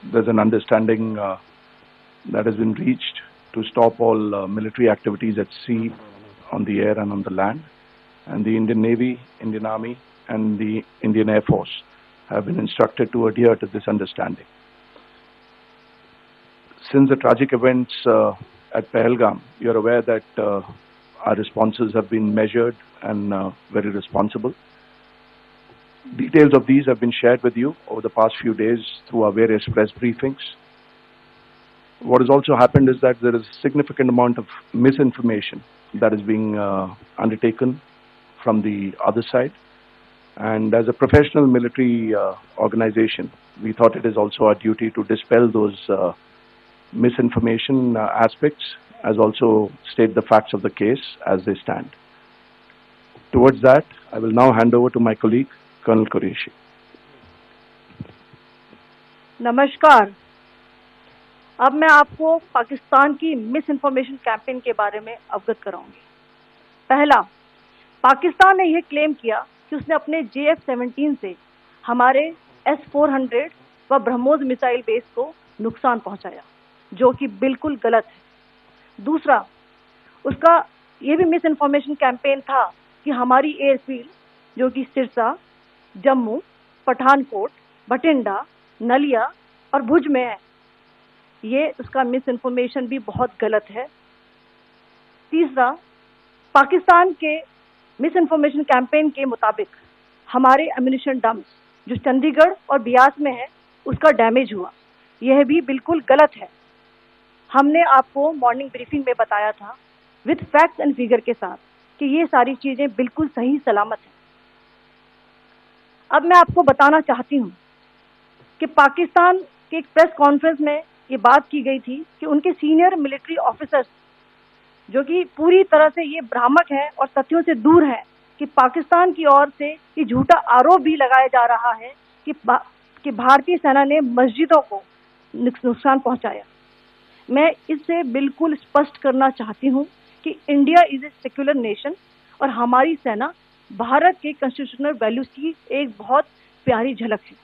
[SPEAKER 15] there's an understanding that has been reached to stop all military activities at sea, on the air and on the land. And the Indian Navy, Indian Army and the Indian Air Force have been instructed to adhere to this understanding. Since the tragic events at Pahalgam, you're aware that our responses have been measured and very responsible. Details of these have been shared with you over the past few days through our various press briefings. What has also happened is that there is a significant amount of misinformation that is being undertaken from the other side. And as a professional military organization, we thought it is also our duty to dispel those misinformation aspects, as also state the facts of the case as they stand. Towards that, I will now hand over to my colleague, Colonel Qureshi.
[SPEAKER 6] नमस्कार। अब मैं आपको पाकिस्तान की miss information campaign के बारे में अवगत कराऊंगी। पहला, पाकिस्तान ने यह क्लेम किया कि उसने अपने JF-17 से हमारे S-400 व ब्रह्मोस मिसाइल बेस को नुकसान पहुंचाया, जो कि बिल्कुल गलत है। दूसरा, उसका यह भी मिस इन्फॉर्मेशन कैंपेन था कि हमारी एयरफील्ड, जो कि सिरसा, जम्मू, पठानकोट, बठिंडा, नलिया और भुज में है, ये उसका मिस इन्फॉर्मेशन भी बहुत गलत है। तीसरा, पाकिस्तान के मिस इन्फॉर्मेशन कैंपेन के मुताबिक हमारे एम्यूनिशन डम्प्स जो चंडीगढ़ और बियास में है उसका डैमेज हुआ, यह भी बिल्कुल गलत है। हमने आपको मॉर्निंग ब्रीफिंग में बताया था विद फैक्ट्स एंड फिगर के साथ कि ये सारी चीज़ें बिल्कुल सही सलामत हैं। अब मैं आपको बताना चाहती हूँ कि पाकिस्तान के एक प्रेस कॉन्फ्रेंस में ये बात की गई थी कि उनके सीनियर मिलिट्री ऑफिसर्स, जो कि पूरी तरह से ये भ्रामक है और तथ्यों से दूर है, कि पाकिस्तान की ओर से ये झूठा आरोप भी लगाया जा रहा है कि भारतीय सेना ने मस्जिदों को नुकसान पहुंचाया। मैं इससे बिल्कुल स्पष्ट करना चाहती हूं कि India is a secular nation और हमारी सेना भारत के कॉन्स्टिट्यूशनल वैल्यूज की एक बहुत प्यारी झलक है।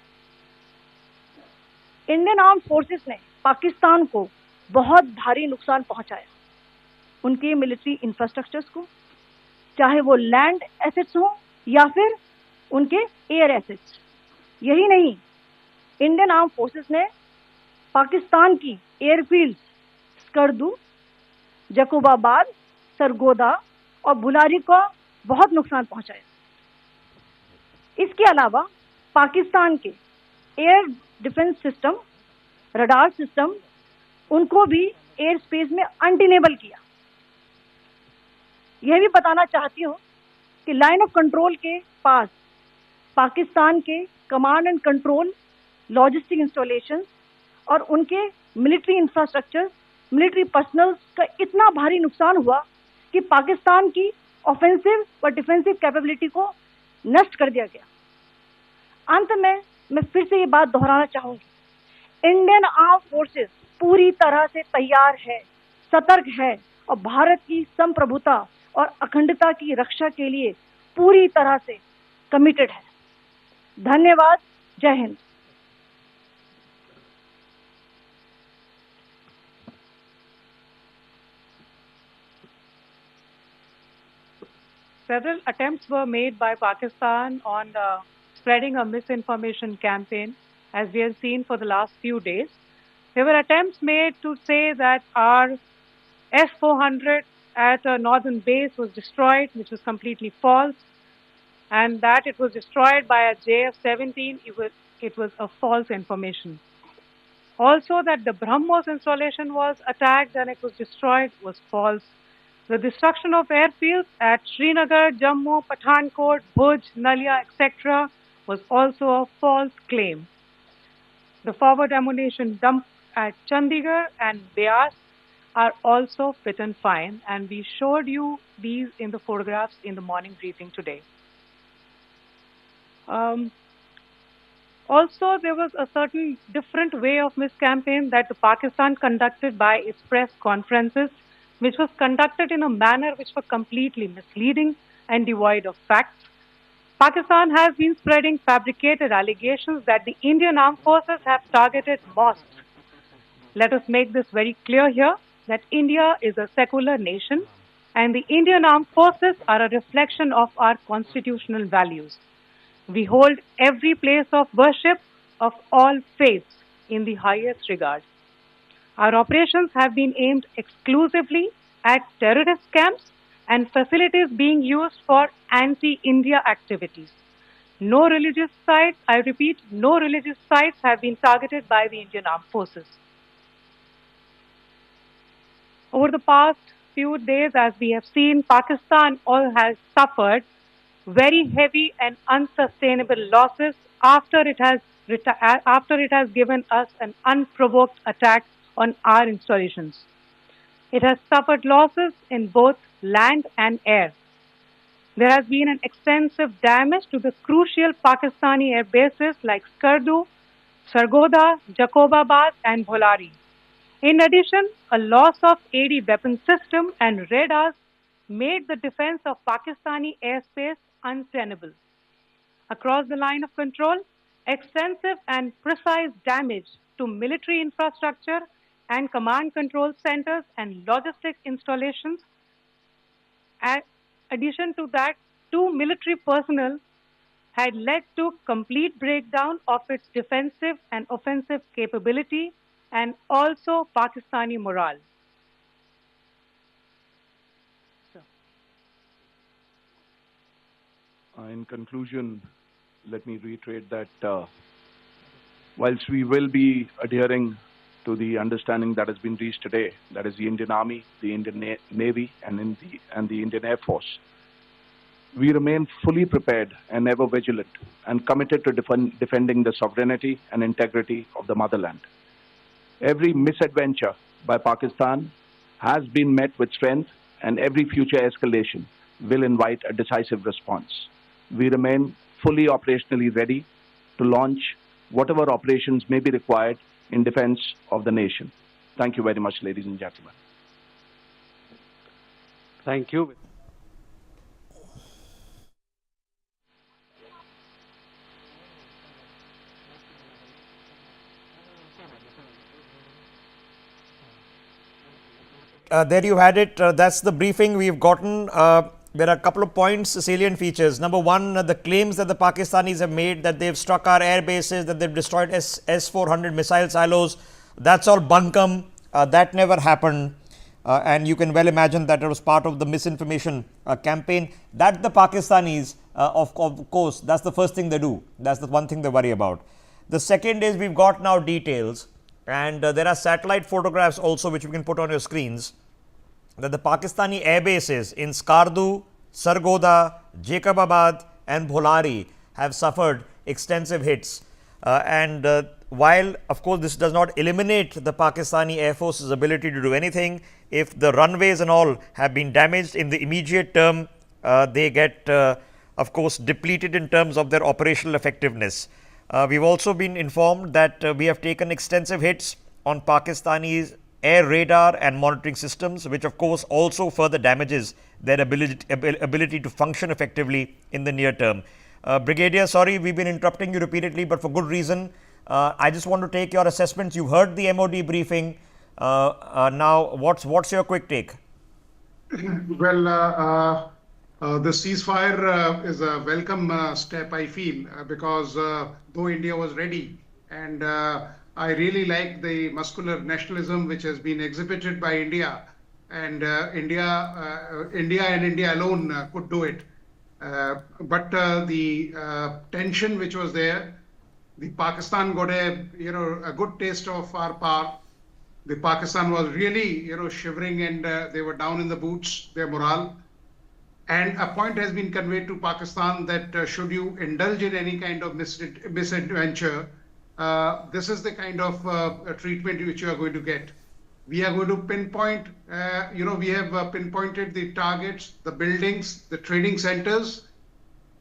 [SPEAKER 6] इंडियन आर्म्ड फोर्सेस ने पाकिस्तान को बहुत भारी नुकसान पहुंचाया, उनके मिलिट्री इंफ्रास्ट्रक्चर्स को, चाहे वो लैंड एसेट्स हो या फिर उनके एयर एसेट्स। यही नहीं, इंडियन आर्म्ड फोर्सेस ने पाकिस्तान की एयरफील्ड्स स्कर्दू, जकोबाबाद, सरगोदा और बुलारी को बहुत नुकसान पहुंचाया। इसके अलावा पाकिस्तान के air defence system, radar system, उनको भी एयर स्पेस में अनटेनेबल किया। यह भी बताना चाहती हूँ कि लाइन ऑफ कंट्रोल के पास पाकिस्तान के command and control, logistic installation और उनके मिलिट्री इंफ्रास्ट्रक्चर, मिलिट्री पर्सनल का इतना भारी नुकसान हुआ कि पाकिस्तान की ऑफेंसिव व डिफेंसिव कैपेबिलिटी को नष्ट कर दिया गया। अंत में मैं फिर से ये बात दोहराना चाहूंगी, इंडियन आर्म फोर्सेस पूरी तरह से तैयार है, सतर्क है और भारत की संप्रभुता और अखंडता की रक्षा के लिए पूरी तरह से कमिटेड है। धन्यवाद। जय Hind.
[SPEAKER 13] Several attempts were made by Pakistan on spreading a misinformation campaign, as we have seen for the last few days. There were attempts made to say that our F-400 at a northern base was destroyed, which was completely false, and that it was destroyed by a JF-17. It was a false information. Also, that the BrahMos installation was attacked and it was destroyed was false. The destruction of airfields at Srinagar, Jammu, Pathankot, Bhuj, Nalia, etc. was also a false claim. The forward ammunition dump at Chandigarh and Beas are also fit and fine, and we showed you these in the photographs in the morning briefing today. Also, there was a certain different way of miscampaign that Pakistan conducted by its press conferences, which was conducted in a manner which was completely misleading and devoid of facts. Pakistan has been spreading fabricated allegations that the Indian armed forces have targeted mosques. Let us make this very clear here, that India is a secular nation and the Indian armed forces are a reflection of our constitutional values. We hold every place of worship of all faiths in the highest regard. Our operations have been aimed exclusively at terrorist camps and facilities being used for anti-India activities. No religious sites, I repeat, no religious sites have been targeted by the Indian Armed Forces. Over the past few days, as we have seen, Pakistan all has suffered very heavy and unsustainable losses after it has given us an unprovoked attack on our installations. It has suffered losses in both land and air. There has been an extensive damage to the crucial Pakistani air bases like Skardu, Sargodha, Jacobabad and Bholari. In addition, a loss of AD weapon system and radars made the defense of Pakistani airspace untenable. Across the line of control, extensive and precise damage to military infrastructure and command control centers and logistic installations. In addition to that, 2 military personnel had led to complete breakdown of its defensive and offensive capability and also Pakistani morale.
[SPEAKER 15] In conclusion, let me reiterate that whilst we will be adhering to the understanding that has been reached today, that is the Indian Army, the Indian Navy, and the Indian Air Force, we remain fully prepared and ever vigilant and committed to defending the sovereignty and integrity of the motherland. Every misadventure by Pakistan has been met with strength, and every future escalation will invite a decisive response. We remain fully operationally ready to launch whatever operations may be required in defense of the nation. Thank you very much, ladies and gentlemen.
[SPEAKER 14] Thank you.
[SPEAKER 1] There you had it. That's the briefing we've gotten. There are a couple of points, salient features. Number one, the claims that the Pakistanis have made that they've struck our air bases, that they've destroyed S-400 missile silos. That's all bunkum. That never happened. And you can well imagine that it was part of the misinformation campaign. That the Pakistanis, of course, that's the first thing they do. That's the one thing they worry about. The second is we've got now details. And there are satellite photographs also which we can put on your screens, that the Pakistani air bases in Skardu, Sargodha, Jacobabad and Bholari have suffered extensive hits. While of course this does not eliminate the Pakistani Air Force's ability to do anything, if the runways and all have been damaged in the immediate term, they get of course depleted in terms of their operational effectiveness. We've also been informed that we have taken extensive hits on Pakistani's air radar and monitoring systems, which of course also further damages their ability to function effectively in the near term. Brigadier, sorry we've been interrupting you repeatedly, but for good reason. I just want to take your assessments. You heard the MOD briefing. Now, what's your quick take?
[SPEAKER 16] Well, the ceasefire is a welcome step, I feel, because though India was ready, and I really like the muscular nationalism which has been exhibited by India, and India and India alone could do it. But the tension which was there, the Pakistan got a good taste of our power. The Pakistan was really shivering, and they were down in the boots, their morale. And a point has been conveyed to Pakistan that should you indulge in any kind of misadventure, this is the kind of treatment which you are going to get. We are going to pinpoint, we have pinpointed the targets, the buildings, the trading centers.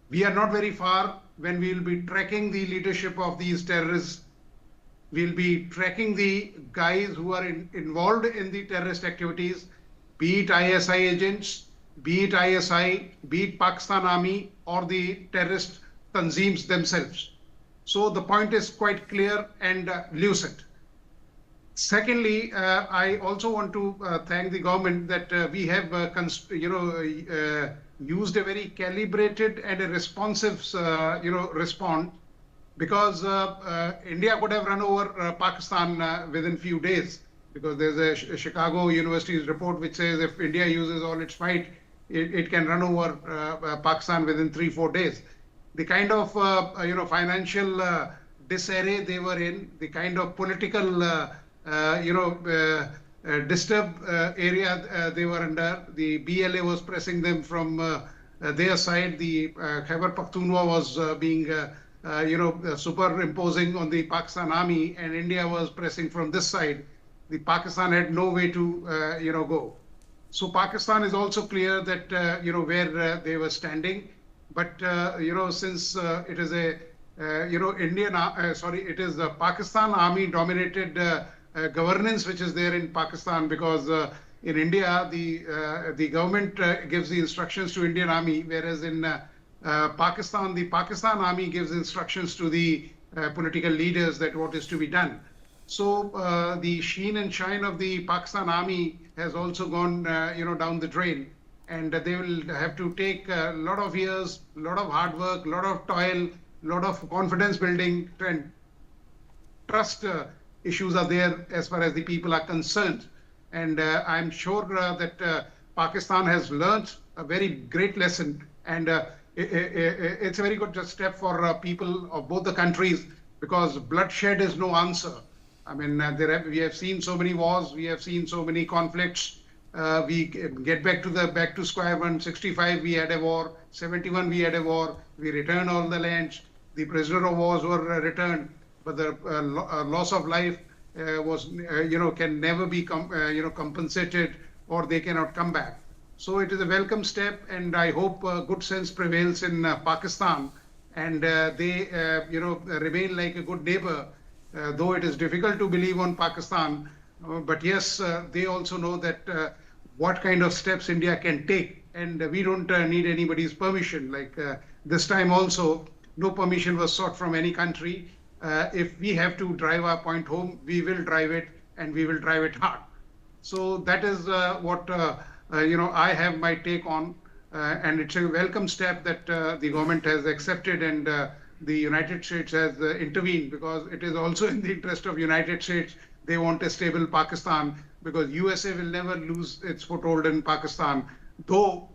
[SPEAKER 16] We are not very far when we will be tracking the leadership of these terrorists. We'll be tracking the guys who are involved in the terrorist activities, be it ISI agents, be it ISI, be it Pakistan Army, or the terrorist tanzeems themselves. So the point is quite clear and lucid. Secondly, I also want to thank the government that we have used a very calibrated and a responsive response, because India could have run over Pakistan within few days, because there's a Chicago University's report which says if India uses all its might, it can run over Pakistan within 3-4 days. The kind of financial disarray they were in, the kind of political disturbed area they were under, the BLA was pressing them from their side, the Khyber Pakhtunkhwa was being superimposing on the Pakistan Army, and India was pressing from this side. The Pakistan had no way to go. So Pakistan is also clear that where they were standing, but since it is a it is the Pakistan Army dominated governance which is there in Pakistan, because in India the government gives the instructions to Indian Army, whereas in Pakistan the Pakistan Army gives instructions to the political leaders that what is to be done. So the sheen and shine of the Pakistan Army has also gone down the drain, and they will have to take a lot of years, a lot of hard work, a lot of toil, a lot of confidence building, and trust issues are there as far as the people are concerned. And I'm sure that Pakistan has learnt a very great lesson, and it's a very good step for people of both the countries, because bloodshed is no answer. I mean, we have seen so many wars, we have seen so many conflicts. We get back to square one. 65 we had a war, 71 we had a war. We returned all the lands. The prisoner of wars were returned, but the loss of life was can never be compensated, or they cannot come back. So it is a welcome step, and I hope good sense prevails in Pakistan, and they, remain like a good neighbor. Though it is difficult to believe on Pakistan, but yes, they also know that what kind of steps India can take, and we don't need anybody's permission. Like this time also, no permission was sought from any country. If we have to drive our point home, we will drive it, and we will drive it hard. So that is what I have my take on, and it's a welcome step that the government has accepted, and the United States has intervened, because it is also in the interest of United States. They want a stable Pakistan, because USA will never lose its foothold in Pakistan. Though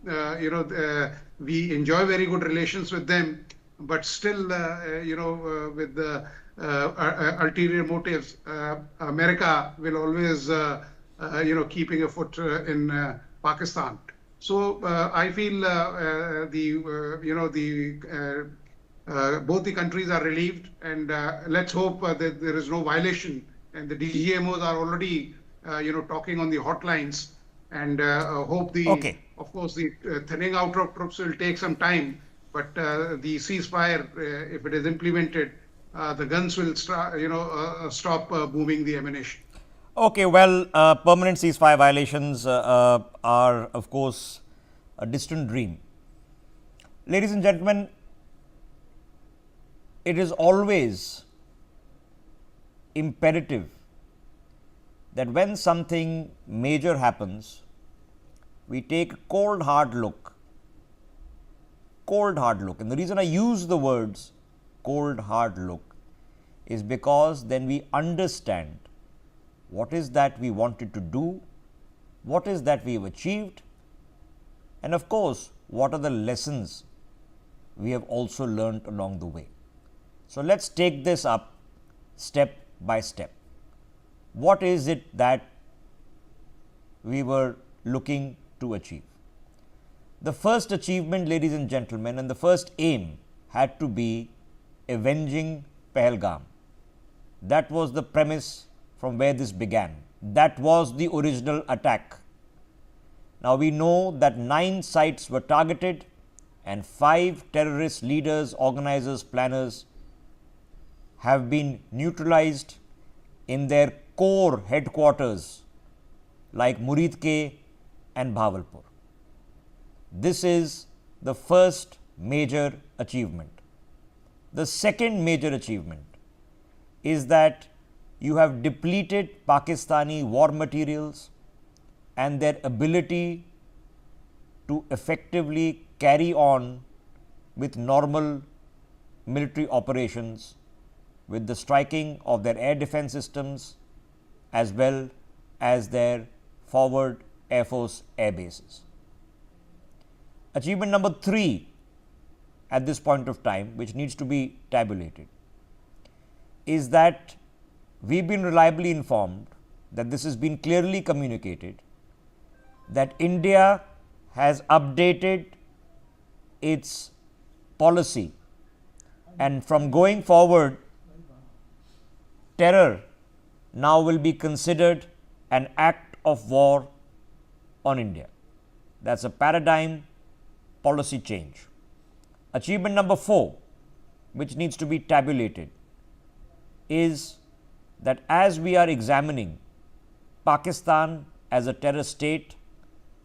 [SPEAKER 16] we enjoy very good relations with them, but still, with the ulterior motives, America will always, keeping a foot in Pakistan. So I feel both the countries are relieved, and let's hope that there is no violation. And the DGMOs are already, talking on the hotlines, and hope of course, the thinning out of troops will take some time, but the ceasefire, if it is implemented, the guns will stop moving the ammunition.
[SPEAKER 1] Okay, well, permanent ceasefire violations are, of course, a distant dream. Ladies and gentlemen, it is always imperative that when something major happens, we take a cold, hard look. And the reason I use the words cold, hard look is because then we understand what is that we wanted to do, what is that we have achieved, and of course, what are the lessons we have also learned along the way. So let's take this up step by step. What is it that we were looking to achieve? The first achievement, ladies and gentlemen, and the first aim had to be avenging Pahalgam. That was the premise from where this began. That was the original attack. Now we know that 9 sites were targeted, and 5 terrorist leaders, organizers, planners have been neutralized in their core headquarters like Muridke and Bhavalpur. This is the first major achievement. The second major achievement is that you have depleted Pakistani war materials and their ability to effectively carry on with normal military operations, with the striking of their air defense systems as well as their forward Air Force air bases. Achievement number 3 at this point of time, which needs to be tabulated, is that we've been reliably informed that this has been clearly communicated that India has updated its policy, and from going forward, terror now will be considered an act of war on India. That's a paradigm policy change. Achievement number 4, which needs to be tabulated, is that as we are examining Pakistan as a terror state,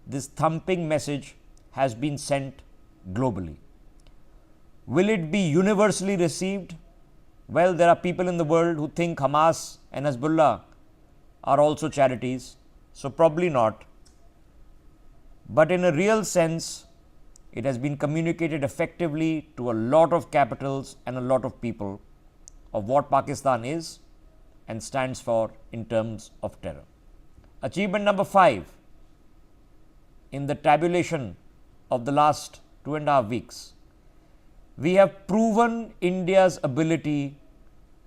[SPEAKER 1] this thumping message has been sent globally. Will it be universally received? Well, there are people in the world who think Hamas and Hezbollah are also charities, so probably not. But in a real sense, it has been communicated effectively to a lot of capitals and a lot of people of what Pakistan is and stands for in terms of terror. Achievement number 5 in the tabulation of the last 2.5 weeks, we have proven India's ability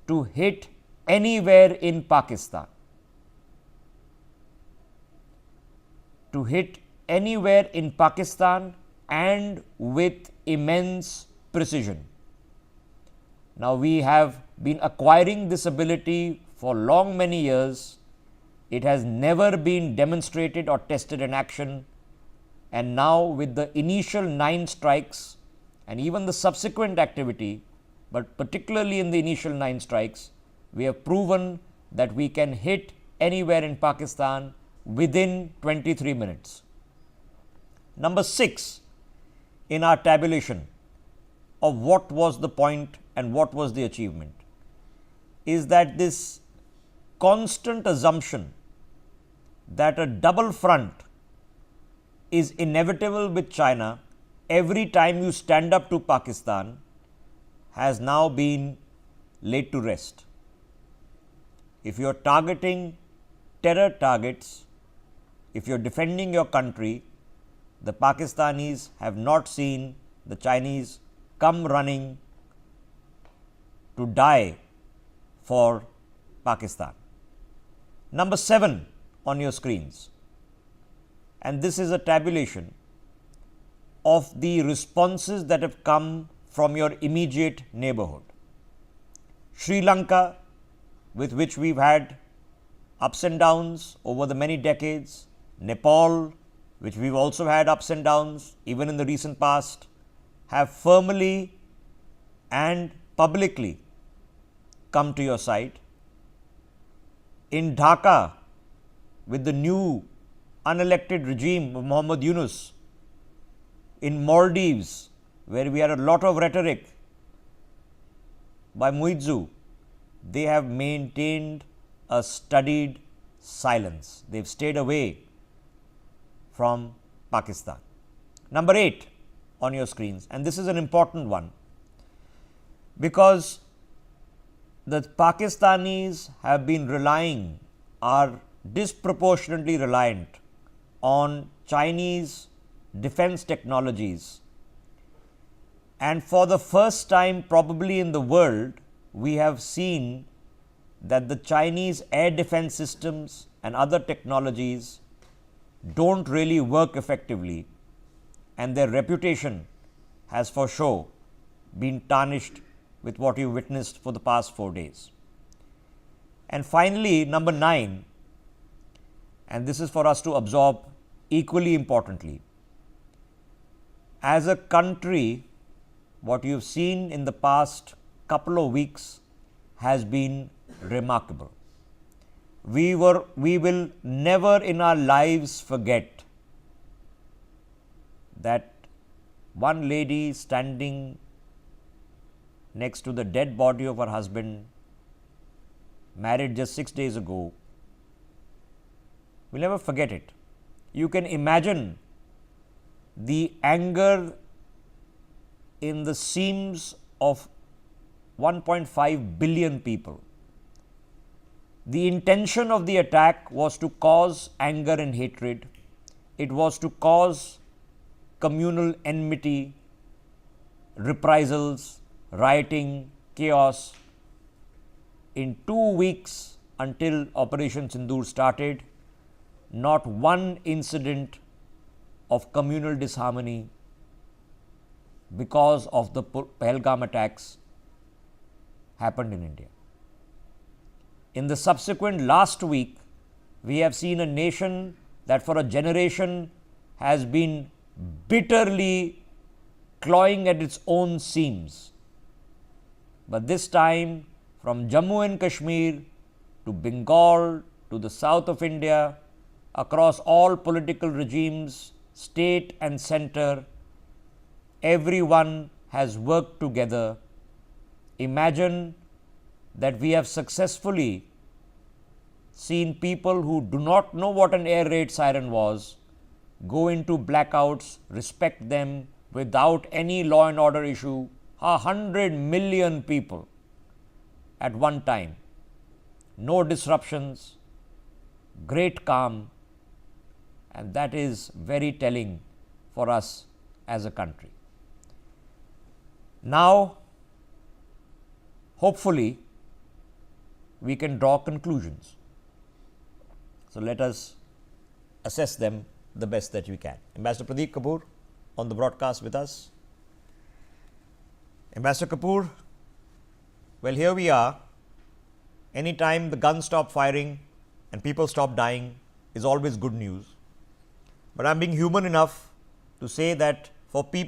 [SPEAKER 1] to hit anywhere in Pakistan. To hit anywhere in Pakistan and with immense precision. Now, we have been acquiring this ability for long many years. It has never been demonstrated or tested in action And now with the initial 9 strikes and even the subsequent activity, but particularly in the initial 9 strikes, we have proven that we can hit anywhere in Pakistan within 23 minutes. Number 6 in our tabulation of what was the point and what was the achievement is that this constant assumption that a double front is inevitable with China every time you stand up to Pakistan has now been laid to rest. If you are targeting terror targets, if you are defending your country, the Pakistanis have not seen the Chinese come running to die for Pakistan. Number 7 on your screens, and this is a tabulation of the responses that have come from your immediate neighborhood. Sri Lanka, with which we've had ups and downs over the many decades, Nepal, which we've also had ups and downs even in the recent past, have firmly and publicly come to your side. In Dhaka, with the new unelected regime of Mohammad Yunus, in Maldives, where we had a lot of rhetoric by Muizzu, they have maintained a studied silence. They've stayed away from Pakistan. Number 8 on your screens, and this is an important one because the Pakistanis have been relying, are disproportionately reliant on Chinese defense technologies, and for the first time probably in the world, we have seen that the Chinese air defense systems and other technologies don't really work effectively, and their reputation has for sure been tarnished with what you witnessed for the past 4 days. And finally, number 9, and this is for us to absorb equally importantly, as a country, what you've seen in the past couple of weeks has been remarkable. We will never in our lives forget that one lady standing next to the dead body of her husband, married just 6 days ago. We'll never forget it. You can imagine the anger in the seams of 1.5 billion people. The intention of the attack was to cause anger and hatred. It was to cause communal enmity, reprisals, rioting, chaos. In 2 weeks until Operation Sindoor started, not one incident of communal disharmony because of the Pahalgam attacks happened in India. In the subsequent last week, we have seen a nation that for a generation has been bitterly clawing at its own seams. But this time, from Jammu and Kashmir to Bengal to the south of India, across all political regimes, state and center, everyone has worked together. Imagine that we have successfully seen people who do not know what an air raid siren was go into blackouts, respect them without any law and order issue. 100 million people at one time, no disruptions, great calm, and that is very telling for us as a country. Now, hopefully, we can draw conclusions. So, let us assess them the best that we can. Ambassador Pradeep Kapoor on the broadcast with us. Ambassador Kapoor, well, here we are. Anytime the guns stop firing and people stop dying is always good news. But I'm being human enough to say that for people